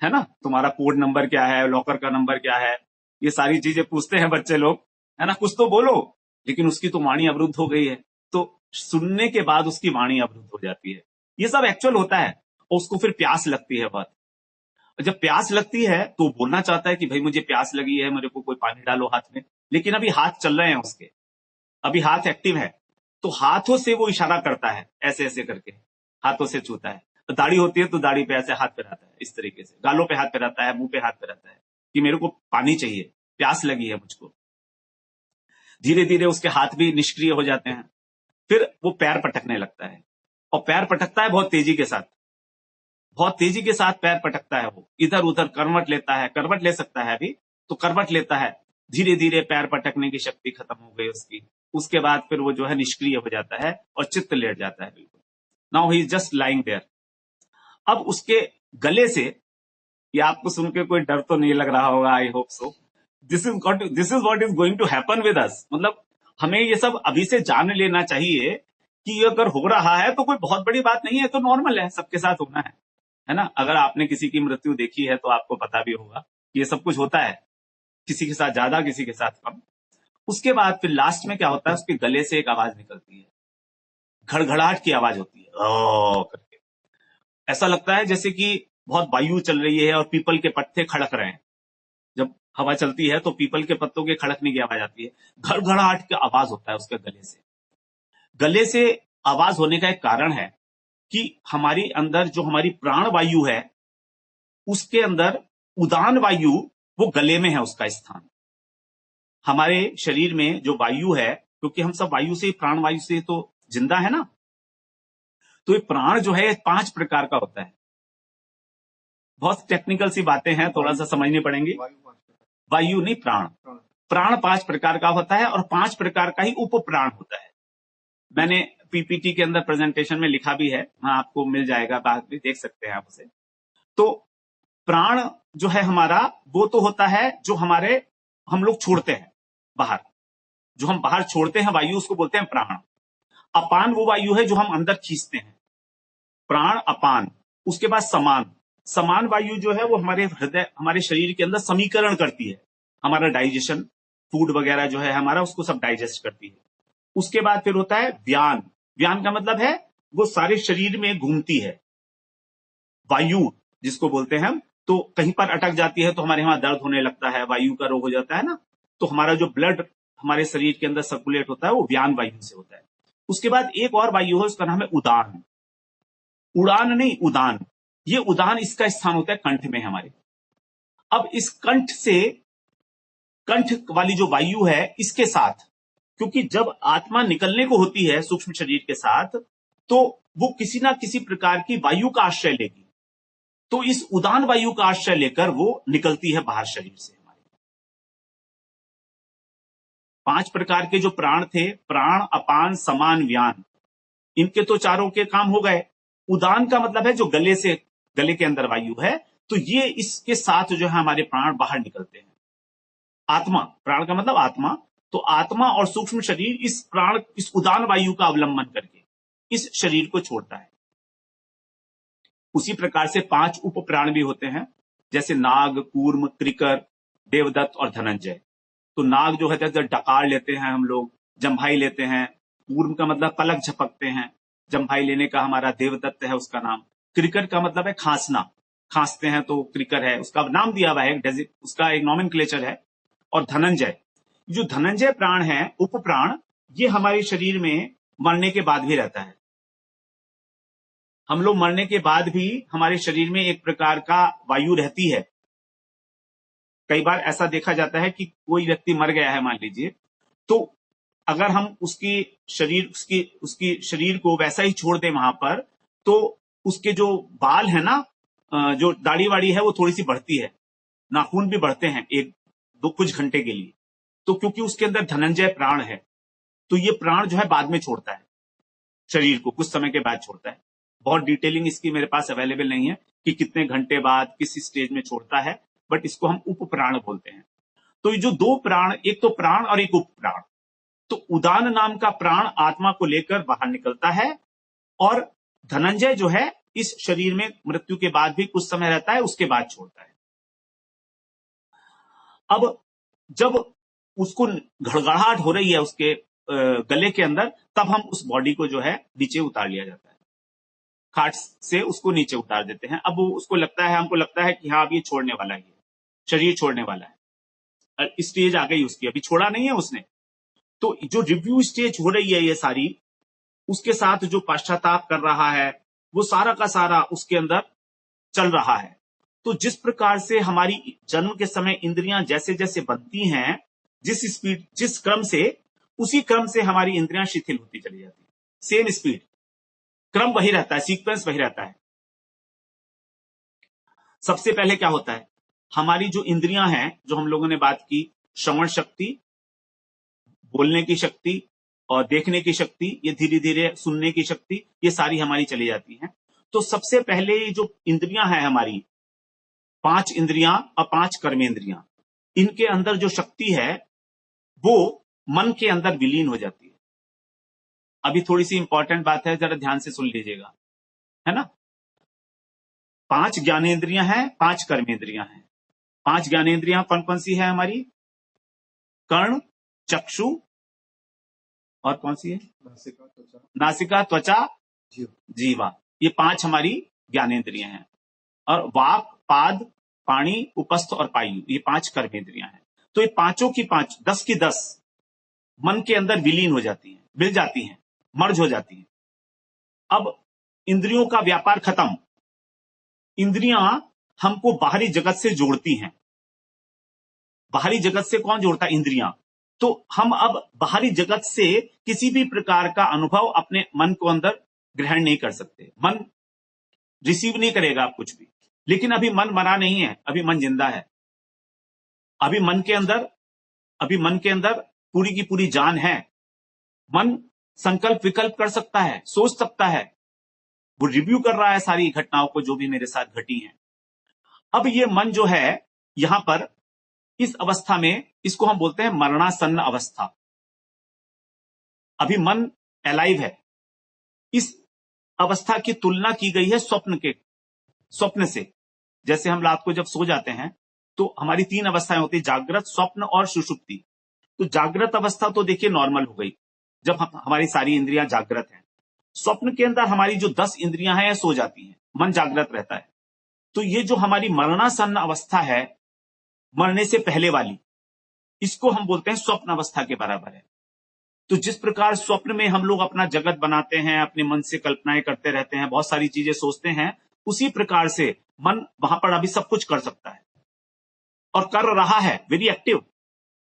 है ना, तुम्हारा कोड नंबर क्या है, लॉकर का नंबर क्या है, ये सारी चीजें पूछते हैं बच्चे लोग, है ना, कुछ तो बोलो। लेकिन उसकी तो वाणी अवरुद्ध हो गई है, तो सुनने के बाद उसकी वाणी अवरुद्ध हो जाती है। ये सब एक्चुअल होता है। और उसको फिर प्यास लगती है बहुत। जब प्यास लगती है तो बोलना चाहता है कि भाई मुझे प्यास लगी है, मेरे को कोई पानी डालो हाथ में, लेकिन अभी हाथ चल रहे हैं उसके, अभी हाथ एक्टिव है, तो हाथों से वो इशारा करता है, ऐसे ऐसे करके हाथों से छूता है। तो दाढ़ी होती है तो दाढ़ी पे ऐसे हाथ फिराता है, इस तरीके से गालों पे हाथ फिराता है, मुंह पे हाथ फिराता है कि मेरे को पानी चाहिए, प्यास लगी है मुझको। धीरे धीरे उसके हाथ भी निष्क्रिय हो जाते हैं। फिर वो पैर पटकने लगता है, और पैर पटकता है बहुत तेजी के साथ, बहुत तेजी के साथ पैर पटकता है। वो इधर उधर करवट लेता है, करवट ले सकता है अभी तो करवट लेता है। धीरे धीरे पैर पटकने की शक्ति खत्म हो गई उसकी। उसके बाद फिर वो जो है निष्क्रिय हो जाता है और चित्त लेट जाता है बिल्कुल। Now he is just lying there. अब उसके गले से, ये आपको सुन के कोई डर तो नहीं लग रहा होगा, I hope so, this is what is going to happen with us. मतलब हमें ये सब अभी से जान लेना चाहिए कि ये अगर हो रहा है तो कोई बहुत बड़ी बात नहीं है, तो नॉर्मल है, सबके साथ होना है ना। अगर आपने किसी की मृत्यु देखी है तो आपको पता भी होगा ये सब कुछ होता है, किसी के साथ ज्यादा किसी के साथ कम। उसके बाद फिर लास्ट में क्या होता है, उसके गले से एक आवाज निकलती है, घड़घड़ाहट की आवाज होती है, ओ करके। ऐसा लगता है जैसे कि बहुत वायु चल रही है और पीपल के पत्ते खड़क रहे हैं। जब हवा चलती है तो पीपल के पत्तों के खड़कने की आवाज आती है, घड़घड़ाहट का आवाज होता है उसके गले से। गले से आवाज होने का एक कारण है कि हमारी अंदर जो हमारी प्राण वायु है, उसके अंदर उदान वायु वो गले में है, उसका स्थान। हमारे शरीर में जो वायु है, क्योंकि हम सब वायु से, प्राण वायु से तो जिंदा है ना, तो ये प्राण जो है 5 प्रकार का होता है। बहुत टेक्निकल सी बातें हैं, थोड़ा सा समझनी पड़ेंगी। वायु 5 वायु नहीं, प्राण। प्राण। प्राण 5 प्रकार का होता है और 5 प्रकार का ही उप प्राण होता है। मैंने पीपीटी के अंदर प्रेजेंटेशन में लिखा भी है, हाँ आपको मिल जाएगा, बाद में देख सकते हैं आप उसे। तो प्राण जो है हमारा, वो तो होता है जो हमारे हम लोग छोड़ते हैं बाहर, जो हम बाहर छोड़ते हैं वायु, उसको बोलते हैं प्राण। अपान वो वायु है जो हम अंदर खींचते हैं, प्राण अपान। उसके बाद समान, समान वायु जो है वो हमारे हृदय, हमारे शरीर के अंदर समीकरण करती है, हमारा डाइजेशन, फूड वगैरह जो है हमारा, उसको सब डाइजेस्ट करती है। उसके बाद फिर होता है व्यान। व्यान का मतलब है वो सारे शरीर में घूमती है, वायु जिसको बोलते हैं हम। तो कहीं पर अटक जाती है तो हमारे यहाँ दर्द होने लगता है, वायु का रोग हो जाता है ना, तो हमारा जो ब्लड हमारे शरीर के अंदर सर्कुलेट होता है वो व्यान वायु से होता है। उसके बाद एक और वायु है, उसका नाम है उदान। उड़ान नहीं, उदान। ये उदान, इसका स्थान होता है कंठ में हमारे। अब इस कंठ से, कंठ वाली जो वायु है, इसके साथ, क्योंकि जब आत्मा निकलने को होती है सूक्ष्म शरीर के साथ, तो वो किसी ना किसी प्रकार की वायु का आश्रय लेगी। तो इस उदान वायु का आश्रय लेकर वो निकलती है बाहर शरीर से हमारे। 5 प्रकार के जो प्राण थे, प्राण अपान समान व्यान, इनके तो चारों के काम हो गए। उदान का मतलब है जो गले से, गले के अंदर वायु है, तो ये इसके साथ जो है हमारे प्राण बाहर निकलते हैं। आत्मा, प्राण का मतलब आत्मा, तो आत्मा और सूक्ष्म शरीर इस प्राण, इस उदान वायु का अवलंबन करके इस शरीर को छोड़ता है। उसी प्रकार से 5 उप प्राण भी होते हैं, जैसे नाग, कूर्म, क्रिकर, देवदत्त और धनंजय। तो नाग जो है जैसे डकार लेते हैं हम लोग, जम्भाई लेते हैं। कूर्म का मतलब पलक झपकते हैं, जम्भाई लेने का हमारा देवदत्त है उसका नाम। क्रिकर का मतलब है खांसना, खांसते हैं तो क्रिकर है, उसका नाम दिया हुआ है, उसका एक नॉमेनक्लेचर है। और धनंजय, जो धनंजय प्राण है, उप प्राण, ये हमारे शरीर में मरने के बाद भी रहता है। हम लोग मरने के बाद भी हमारे शरीर में एक प्रकार का वायु रहती है। कई बार ऐसा देखा जाता है कि कोई व्यक्ति मर गया है मान लीजिए, तो अगर हम उसकी उसकी शरीर को वैसा ही छोड़ दें वहां पर, तो उसके जो बाल है ना, जो दाढ़ी वाड़ी है, वो थोड़ी सी बढ़ती है, नाखून भी बढ़ते हैं एक दो कुछ घंटे के लिए। तो क्योंकि उसके अंदर धनंजय प्राण है, तो ये प्राण जो है बाद में छोड़ता है शरीर को, कुछ समय के बाद छोड़ता है। बहुत डिटेलिंग इसकी मेरे पास अवेलेबल नहीं है कि कितने घंटे बाद किस स्टेज में छोड़ता है, बट इसको हम उप प्राण बोलते हैं। तो ये जो 2 प्राण, एक तो प्राण और एक उप प्राण, तो उदान नाम का प्राण आत्मा को लेकर बाहर निकलता है, और धनंजय जो है इस शरीर में मृत्यु के बाद भी कुछ समय रहता है, उसके बाद छोड़ता है। अब जब उसको घड़घड़ाहट हो रही है उसके गले के अंदर, तब हम उस बॉडी को जो है नीचे उतार लिया जाता है, खाट से उसको नीचे उतार देते हैं। अब वो उसको लगता है, हमको लगता है कि हाँ अब ये छोड़ने वाला है, शरीर छोड़ने वाला है, स्टेज आ गई उसकी, अभी छोड़ा नहीं है उसने। तो जो रिव्यू स्टेज हो रही है ये सारी, उसके साथ जो पश्चाताप कर रहा है, वो सारा का सारा उसके अंदर चल रहा है। तो जिस प्रकार से हमारी जन्म के समय इंद्रियां जैसे जैसे बनती हैं, जिस स्पीड, जिस क्रम से, उसी क्रम से हमारी इंद्रियां शिथिल होती चली जाती है। सेम स्पीड, क्रम वही रहता है, सीक्वेंस वही रहता है। सबसे पहले क्या होता है, हमारी जो इंद्रियां हैं, जो हम लोगों ने बात की, श्रवण शक्ति, बोलने की शक्ति और देखने की शक्ति, ये धीरे धीरे सुनने की शक्ति, ये सारी हमारी चली जाती हैं। तो सबसे पहले जो इंद्रियां हैं हमारी, 5 इंद्रियां और 5 कर्मेंद्रियां, इनके अंदर जो शक्ति है वो मन के अंदर विलीन हो जाती है। अभी थोड़ी सी इंपॉर्टेंट बात है, जरा ध्यान से सुन लीजिएगा, है ना। 5 ज्ञानेंद्रियां हैं, 5 कर्मेंद्रियां हैं। 5 ज्ञानेंद्रियां कौन कौन सी है हमारी? कर्ण, चक्षु, और कौन सी है? नासिका, त्वचा, नासिका, त्वचा, जीव। जीवा। ये 5 हमारी ज्ञानेंद्रियां हैं। और वाक, पाद, पाणी, उपस्थ और पायु, ये 5 कर्मेंद्रियां हैं। तो ये पांचों की 5, 10 की 10 मन के अंदर विलीन हो जाती हैं, मिल जाती हैं, मर्ज हो जाती हैं। अब इंद्रियों का व्यापार खत्म। इंद्रियां हमको बाहरी जगत से जोड़ती हैं। बाहरी जगत से कौन जोड़ता है? इंद्रियां। तो हम अब बाहरी जगत से किसी भी प्रकार का अनुभव अपने मन को अंदर ग्रहण नहीं कर सकते। मन रिसीव नहीं करेगा आप कुछ भी। लेकिन अभी मन मरा नहीं है, अभी मन जिंदा है। अभी मन के अंदर पूरी की पूरी जान है। मन संकल्प विकल्प कर सकता है, सोच सकता है, वो रिव्यू कर रहा है सारी घटनाओं को जो भी मेरे साथ घटी हैं। अब ये मन जो है यहां पर इस अवस्था में, इसको हम बोलते हैं मरणासन्न अवस्था। अभी मन अलाइव है। इस अवस्था की तुलना की गई है स्वप्न से। जैसे हम रात को जब सो जाते हैं तो हमारी 3 अवस्थाएं होती है, जागृत, स्वप्न और सुषुप्ति। तो जागृत अवस्था तो देखिए नॉर्मल हो गई, जब हमारी सारी इंद्रियां जागृत हैं। स्वप्न के अंदर हमारी जो 10 इंद्रियां हैं सो जाती हैं, मन जागृत रहता है। तो ये जो हमारी मरणासन्न अवस्था है, मरने से पहले वाली, इसको हम बोलते हैं स्वप्न अवस्था के बराबर है। तो जिस प्रकार स्वप्न में हम लोग अपना जगत बनाते हैं, अपने मन से कल्पनाएं करते रहते हैं, बहुत सारी चीजें सोचते हैं, उसी प्रकार से मन वहां पर अभी सब कुछ कर सकता है और कर रहा है। वेरी एक्टिव,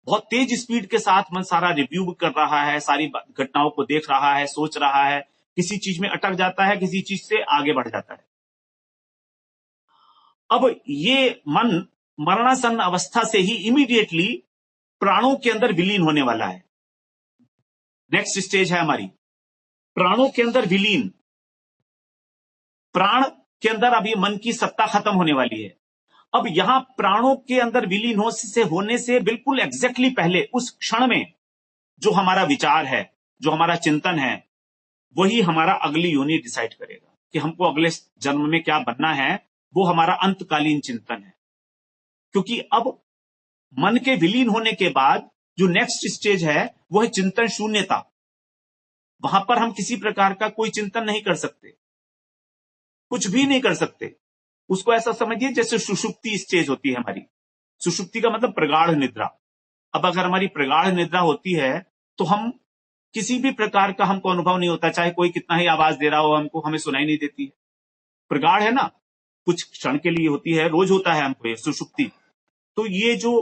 बहुत तेज स्पीड के साथ मन सारा रिव्यू कर रहा है, सारी घटनाओं को देख रहा है, सोच रहा है, किसी चीज में अटक जाता है, किसी चीज से आगे बढ़ जाता है। अब ये मन मरणासन्न अवस्था से ही इमीडिएटली प्राणों के अंदर विलीन होने वाला है। नेक्स्ट स्टेज है हमारी प्राणों के अंदर विलीन। प्राण के अंदर अभी मन की सत्ता खत्म होने वाली है। अब यहां प्राणों के अंदर विलीन होने से बिल्कुल एग्जैक्टली पहले, उस क्षण में जो हमारा विचार है, जो हमारा चिंतन है, वही हमारा अगली योनि डिसाइड करेगा कि हमको अगले जन्म में क्या बनना है। वो हमारा अंतकालीन चिंतन है। क्योंकि अब मन के विलीन होने के बाद जो नेक्स्ट स्टेज है वो है चिंतन शून्यता। वहां पर हम किसी प्रकार का कोई चिंतन नहीं कर सकते, कुछ भी नहीं कर सकते। उसको ऐसा समझिए जैसे सुषुप्ति स्टेज होती है हमारी। सुषुप्ति का मतलब प्रगाढ़ निद्रा। अब अगर हमारी प्रगाढ़ निद्रा होती है तो हम किसी भी प्रकार का हमको अनुभव नहीं होता, चाहे कोई कितना ही आवाज दे रहा हो, हमको हमें सुनाई नहीं देती है। प्रगाढ़ है ना, कुछ क्षण के लिए होती है, रोज होता है हमको ये सुषुप्ति। तो ये जो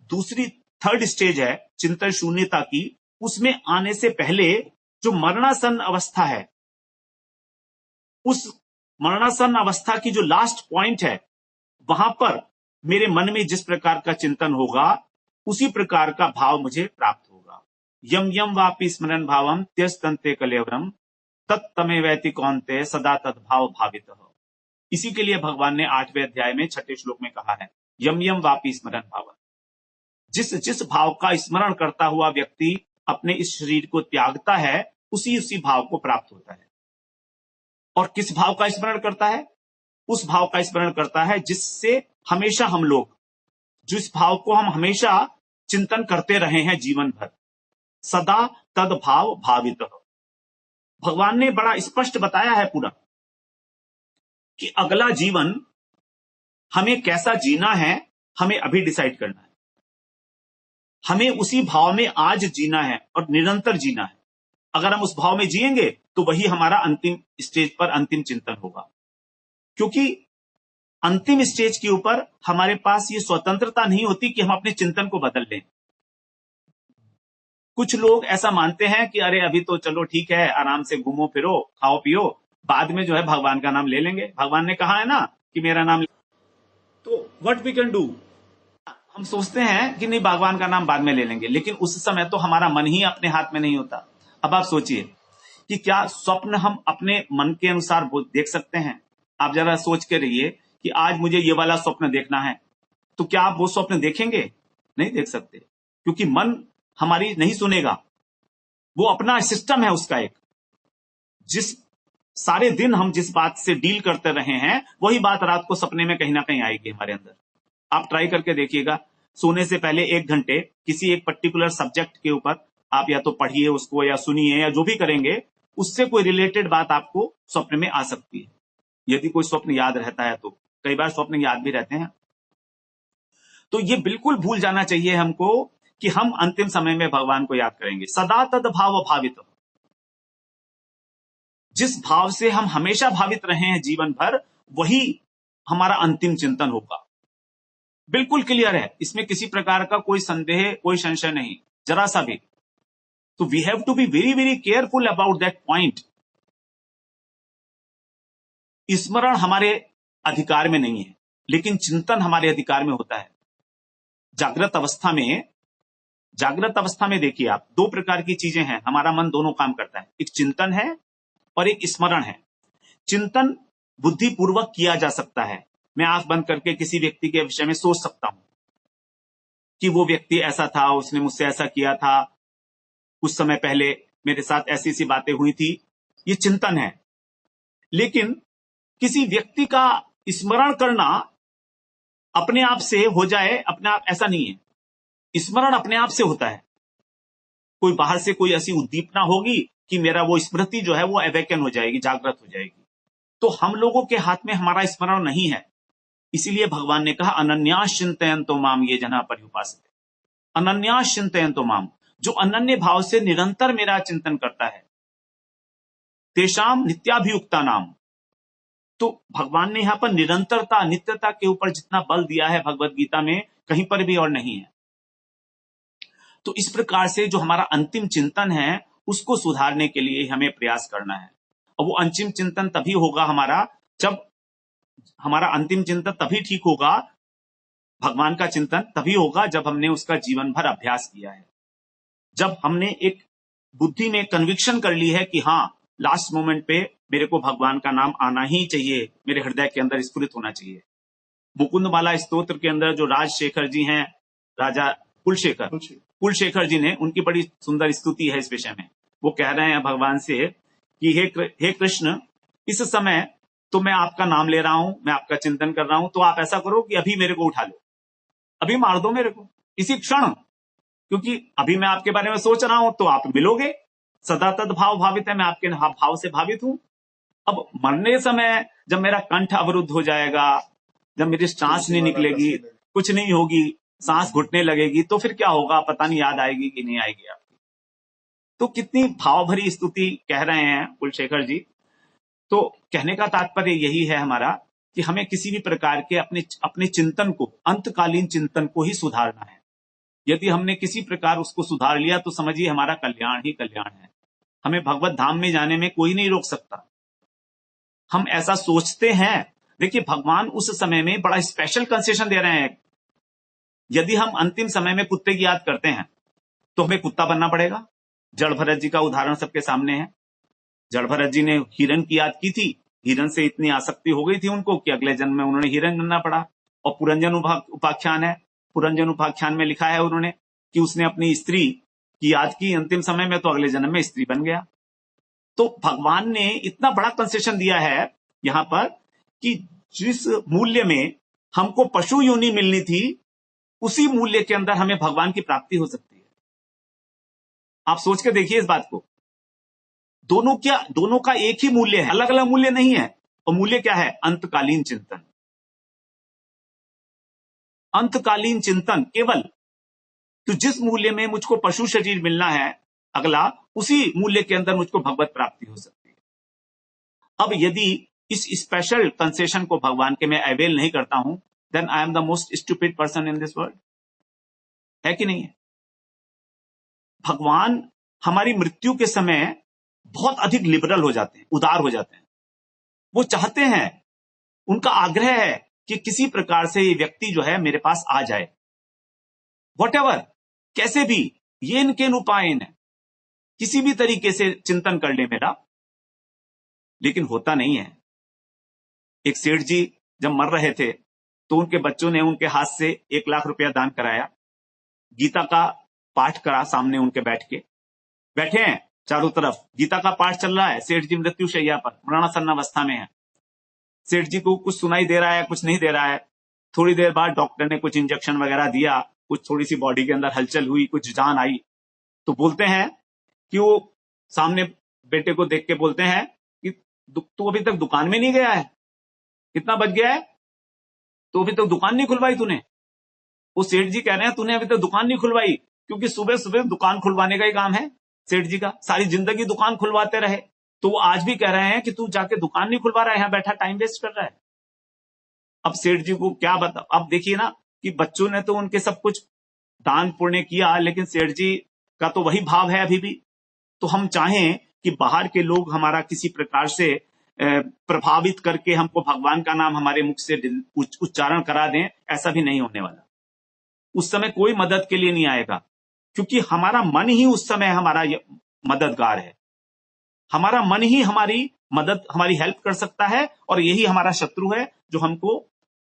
दूसरी थर्ड स्टेज है चिंतन शून्यता की, उसमें आने से पहले जो मरणासन्न अवस्था है, उस मरणासन्न अवस्था की जो लास्ट पॉइंट है, वहां पर मेरे मन में जिस प्रकार का चिंतन होगा उसी प्रकार का भाव मुझे प्राप्त होगा। यम यम वापि स्मरण भावम त्यजतन्ते कलेवरम तत्तमेवैति कौन्ते सदा तद्भाव भावितः। इसी के लिए भगवान ने 8वें अध्याय में 6ठे श्लोक में कहा है यम यम वापि स्मरण भावम। जिस जिस भाव का स्मरण करता हुआ व्यक्ति अपने इस शरीर को त्यागता है, उसी भाव को प्राप्त होता है। और किस भाव का स्मरण करता है? उस भाव का स्मरण करता है जिससे हमेशा हम लोग, जिस भाव को हम हमेशा चिंतन करते रहे हैं जीवन भर, सदा तद भाव भावित। भगवान ने बड़ा स्पष्ट बताया है पूरा कि अगला जीवन हमें कैसा जीना है, हमें अभी डिसाइड करना है। हमें उसी भाव में आज जीना है और निरंतर जीना है। अगर हम उस भाव में जिएंगे तो वही हमारा अंतिम स्टेज पर अंतिम चिंतन होगा। क्योंकि अंतिम स्टेज के ऊपर हमारे पास ये स्वतंत्रता नहीं होती कि हम अपने चिंतन को बदल लें। कुछ लोग ऐसा मानते हैं कि अरे अभी तो चलो ठीक है, आराम से घूमो फिरो, खाओ पियो, बाद में जो है भगवान का नाम ले लेंगे। भगवान ने कहा है ना कि मेरा नाम। तो व्हाट वी कैन डू, हम सोचते हैं कि नहीं भगवान का नाम बाद में ले लेंगे, लेकिन उस समय तो हमारा मन ही अपने हाथ में नहीं होता। अब आप सोचिए कि क्या स्वप्न हम अपने मन के अनुसार देख सकते हैं? आप जरा सोच के रहिए कि आज मुझे ये वाला स्वप्न देखना है, तो क्या आप वो स्वप्न देखेंगे? नहीं देख सकते, क्योंकि मन हमारी नहीं सुनेगा। वो अपना सिस्टम है उसका एक। जिस सारे दिन हम जिस बात से डील करते रहे हैं, वही बात रात को सपने में कहीं ना कहीं आएगी हमारे अंदर। आप ट्राई करके देखिएगा, सोने से पहले 1 घंटे किसी एक पर्टिकुलर सब्जेक्ट के ऊपर आप या तो पढ़िए उसको या सुनिए या जो भी करेंगे, उससे कोई रिलेटेड बात आपको स्वप्न में आ सकती है। यदि कोई स्वप्न याद रहता है तो, कई बार स्वप्न याद भी रहते हैं। तो ये बिल्कुल भूल जाना चाहिए हमको कि हम अंतिम समय में भगवान को याद करेंगे। सदा तद भाव भावित, जिस भाव से हम हमेशा भावित रहे हैं जीवन भर, वही हमारा अंतिम चिंतन होगा। बिल्कुल क्लियर है, इसमें किसी प्रकार का कोई संदेह, कोई संशय नहीं, जरा सा भी। तो we have to be very very careful about that point. स्मरण हमारे अधिकार में नहीं है, लेकिन चिंतन हमारे अधिकार में होता है। जागृत अवस्था में देखिए आप, 2 प्रकार की चीजें हैं, हमारा मन दोनों काम करता है, एक चिंतन है और एक स्मरण है। चिंतन बुद्धिपूर्वक किया जा सकता है। मैं आंख बंद करके किसी व्यक्ति के विषय में सोच सकता हूं कि वो व्यक्ति ऐसा था, उसने मुझसे ऐसा किया था, कुछ समय पहले मेरे साथ ऐसी ऐसी बातें हुई थी, ये चिंतन है। लेकिन किसी व्यक्ति का स्मरण करना अपने आप से हो जाए, अपने आप ऐसा नहीं है। स्मरण अपने आप से होता है, कोई बाहर से कोई ऐसी उद्दीपना होगी कि मेरा वो स्मृति जो है वो अवेकन हो जाएगी, जागृत हो जाएगी। तो हम लोगों के हाथ में हमारा स्मरण नहीं है। इसीलिए भगवान ने कहा अनन्यास चिंतयन्तो माम ये जना पर्युपासते। अनन्यास चिंतयन्तो माम, जो अनन्य भाव से निरंतर मेरा चिंतन करता है, तेषाम नित्याभियुक्ता नाम। तो भगवान ने यहां पर निरंतरता, नित्यता के ऊपर जितना बल दिया है भगवत गीता में, कहीं पर भी और नहीं है। तो इस प्रकार से जो हमारा अंतिम चिंतन है, उसको सुधारने के लिए हमें प्रयास करना है। और वो अंतिम चिंतन तभी होगा हमारा, जब हमारा अंतिम चिंतन तभी ठीक होगा, भगवान का चिंतन तभी होगा जब हमने उसका जीवन भर अभ्यास किया है, जब हमने एक बुद्धि में कन्विक्शन कर ली है कि हाँ, लास्ट मोमेंट पे मेरे को भगवान का नाम आना ही चाहिए, मेरे हृदय के अंदर स्फुरित होना चाहिए। मुकुंदमाला स्तोत्र के अंदर जो राजशेखर जी हैं, राजा कुलशेखर जी ने, उनकी बड़ी सुंदर स्तुति है इस विषय में। वो कह रहे हैं भगवान से कि हे कृष्ण, इस समय तो मैं आपका नाम ले रहा हूं, मैं आपका चिंतन कर रहा हूं, तो आप ऐसा करो कि अभी मेरे को उठा लो, अभी मार दो मेरे को इसी क्षण, क्योंकि अभी मैं आपके बारे में सोच रहा हूं तो आप मिलोगे। सदा तद भाव भावित है, मैं आपके भाव से भावित हूं। अब मरने समय जब मेरा कंठ अवरुद्ध हो जाएगा, जब मेरी सांस नहीं निकलेगी, कुछ नहीं होगी, सांस घुटने लगेगी, तो फिर क्या होगा, पता नहीं, याद आएगी कि नहीं आएगी आपकी। तो कितनी भाव भरी स्तुति कह रहे हैं कुलशेखर जी। तो कहने का तात्पर्य यही है हमारा कि हमें किसी भी प्रकार के अपने चिंतन को, अंतकालीन चिंतन को ही सुधारना है। यदि हमने किसी प्रकार उसको सुधार लिया तो समझिए हमारा कल्याण ही कल्याण है। हमें भगवत धाम में जाने में कोई नहीं रोक सकता। हम ऐसा सोचते हैं, देखिए भगवान उस समय में बड़ा स्पेशल कंसेशन दे रहे हैं। यदि हम अंतिम समय में कुत्ते की याद करते हैं तो हमें कुत्ता बनना पड़ेगा। जड़ भरत जी का उदाहरण सबके सामने है। जड़ भरत जी ने हिरण की याद की थी, हिरण से इतनी आसक्ति हो गई थी उनको कि अगले जन्म में उन्होंने हिरण बनना पड़ा। और पुरंजन उपाख्यान है, पुरंजन उपाख्यान में लिखा है उन्होंने कि उसने अपनी स्त्री की याद की अंतिम समय में, तो अगले जन्म में स्त्री बन गया। तो भगवान ने इतना बड़ा कंसेशन दिया है यहां पर कि जिस मूल्य में हमको पशु योनि मिलनी थी, उसी मूल्य के अंदर हमें भगवान की प्राप्ति हो सकती है। आप सोच के देखिए इस बात को। दोनों का एक ही मूल्य है, अलग अलग मूल्य नहीं है। और मूल्य क्या है? अंतकालीन चिंतन। अंतकालीन चिंतन केवल, तो जिस मूल्य में मुझको पशु शरीर मिलना है अगला, उसी मूल्य के अंदर मुझको भगवत प्राप्ति हो सकती है। अब यदि इस स्पेशल कंसेशन को भगवान के मैं अवेल नहीं करता हूं, then I am the most stupid person in this world. है कि नहीं है? भगवान हमारी मृत्यु के समय बहुत अधिक लिबरल हो जाते हैं, उदार हो जाते हैं। वो चाहते हैं, उनका आग्रह है कि किसी प्रकार से ये व्यक्ति जो है मेरे पास आ जाए, व्हाटएवर, कैसे भी, येन केन उपायन है, किसी भी तरीके से चिंतन कर ले मेरा। लेकिन होता नहीं है। एक सेठ जी जब मर रहे थे तो उनके बच्चों ने उनके हाथ से 1 लाख रुपया दान कराया, गीता का पाठ करा सामने उनके बैठे हैं चारों तरफ, गीता का पाठ चल रहा है। सेठ जी मृत्यु शैया पर मरणासन्न अवस्था में है। सेठ जी को कुछ सुनाई दे रहा है, कुछ नहीं दे रहा है। थोड़ी देर बाद डॉक्टर ने कुछ इंजेक्शन वगैरह दिया, कुछ थोड़ी सी बॉडी के अंदर हलचल हुई, कुछ जान आई, तो बोलते हैं कि वो सामने बेटे को देख के बोलते हैं कि तू अभी तक दुकान में नहीं गया है, कितना बज गया है, तो अभी तक दुकान नहीं खुलवाई तूने। वो सेठ जी कह रहे हैं तूने अभी तक दुकान नहीं खुलवाई, क्योंकि सुबह सुबह दुकान खुलवाने का ही काम है सेठ जी का, सारी जिंदगी दुकान खुलवाते रहे। तो वो आज भी कह रहे हैं कि तू जाके दुकान नहीं खुलवा रहा है, यहाँ बैठा टाइम वेस्ट कर रहा है। अब सेठ जी को क्या बता, अब देखिए ना कि बच्चों ने तो उनके सब कुछ दान पुण्य किया, लेकिन सेठ जी का तो वही भाव है अभी भी। तो हम चाहें कि बाहर के लोग हमारा किसी प्रकार से प्रभावित करके हमको भगवान का नाम हमारे मुख से उच्चारण करा दें, ऐसा भी नहीं होने वाला। उस समय कोई मदद के लिए नहीं आएगा, क्योंकि हमारा मन ही उस समय हमारा मददगार है। हमारा मन ही हमारी हेल्प कर सकता है, और यही हमारा शत्रु है जो हमको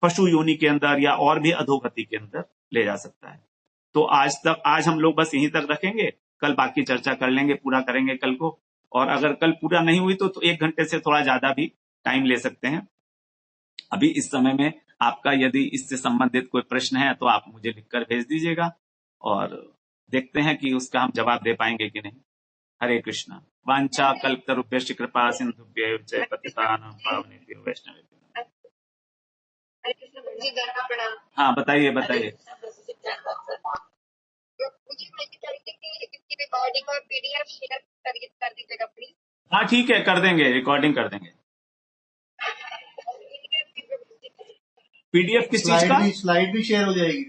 पशु योनि के अंदर या और भी अधोगति के अंदर ले जा सकता है। तो आज हम लोग बस यहीं तक रखेंगे, कल बाकी चर्चा कर लेंगे, पूरा करेंगे कल को। और अगर कल पूरा नहीं हुई तो 1 घंटे से थोड़ा ज्यादा भी टाइम ले सकते हैं। अभी इस समय में आपका यदि इससे संबंधित कोई प्रश्न है तो आप मुझे लिखकर भेज दीजिएगा, और देखते हैं कि उसका हम जवाब दे पाएंगे कि नहीं। हरे कृष्णा। वांछा कल्पतरुभ्यश्च कृपा सिंधुभ्यैव च पतितानां पावनेभ्यो वैष्णवेभ्यो। जी धन्यवाद प्रणाम। हाँ बताइए बताइए। मुझे मैं कह रही थी कि इसकी रिकॉर्डिंग और पीडीएफ शेयर कर दीजिएगा प्लीज। हाँ ठीक है, कर देंगे, रिकॉर्डिंग कर देंगे। पीडीएफ किस चीज का? स्लाइड भी शेयर हो जाएगी।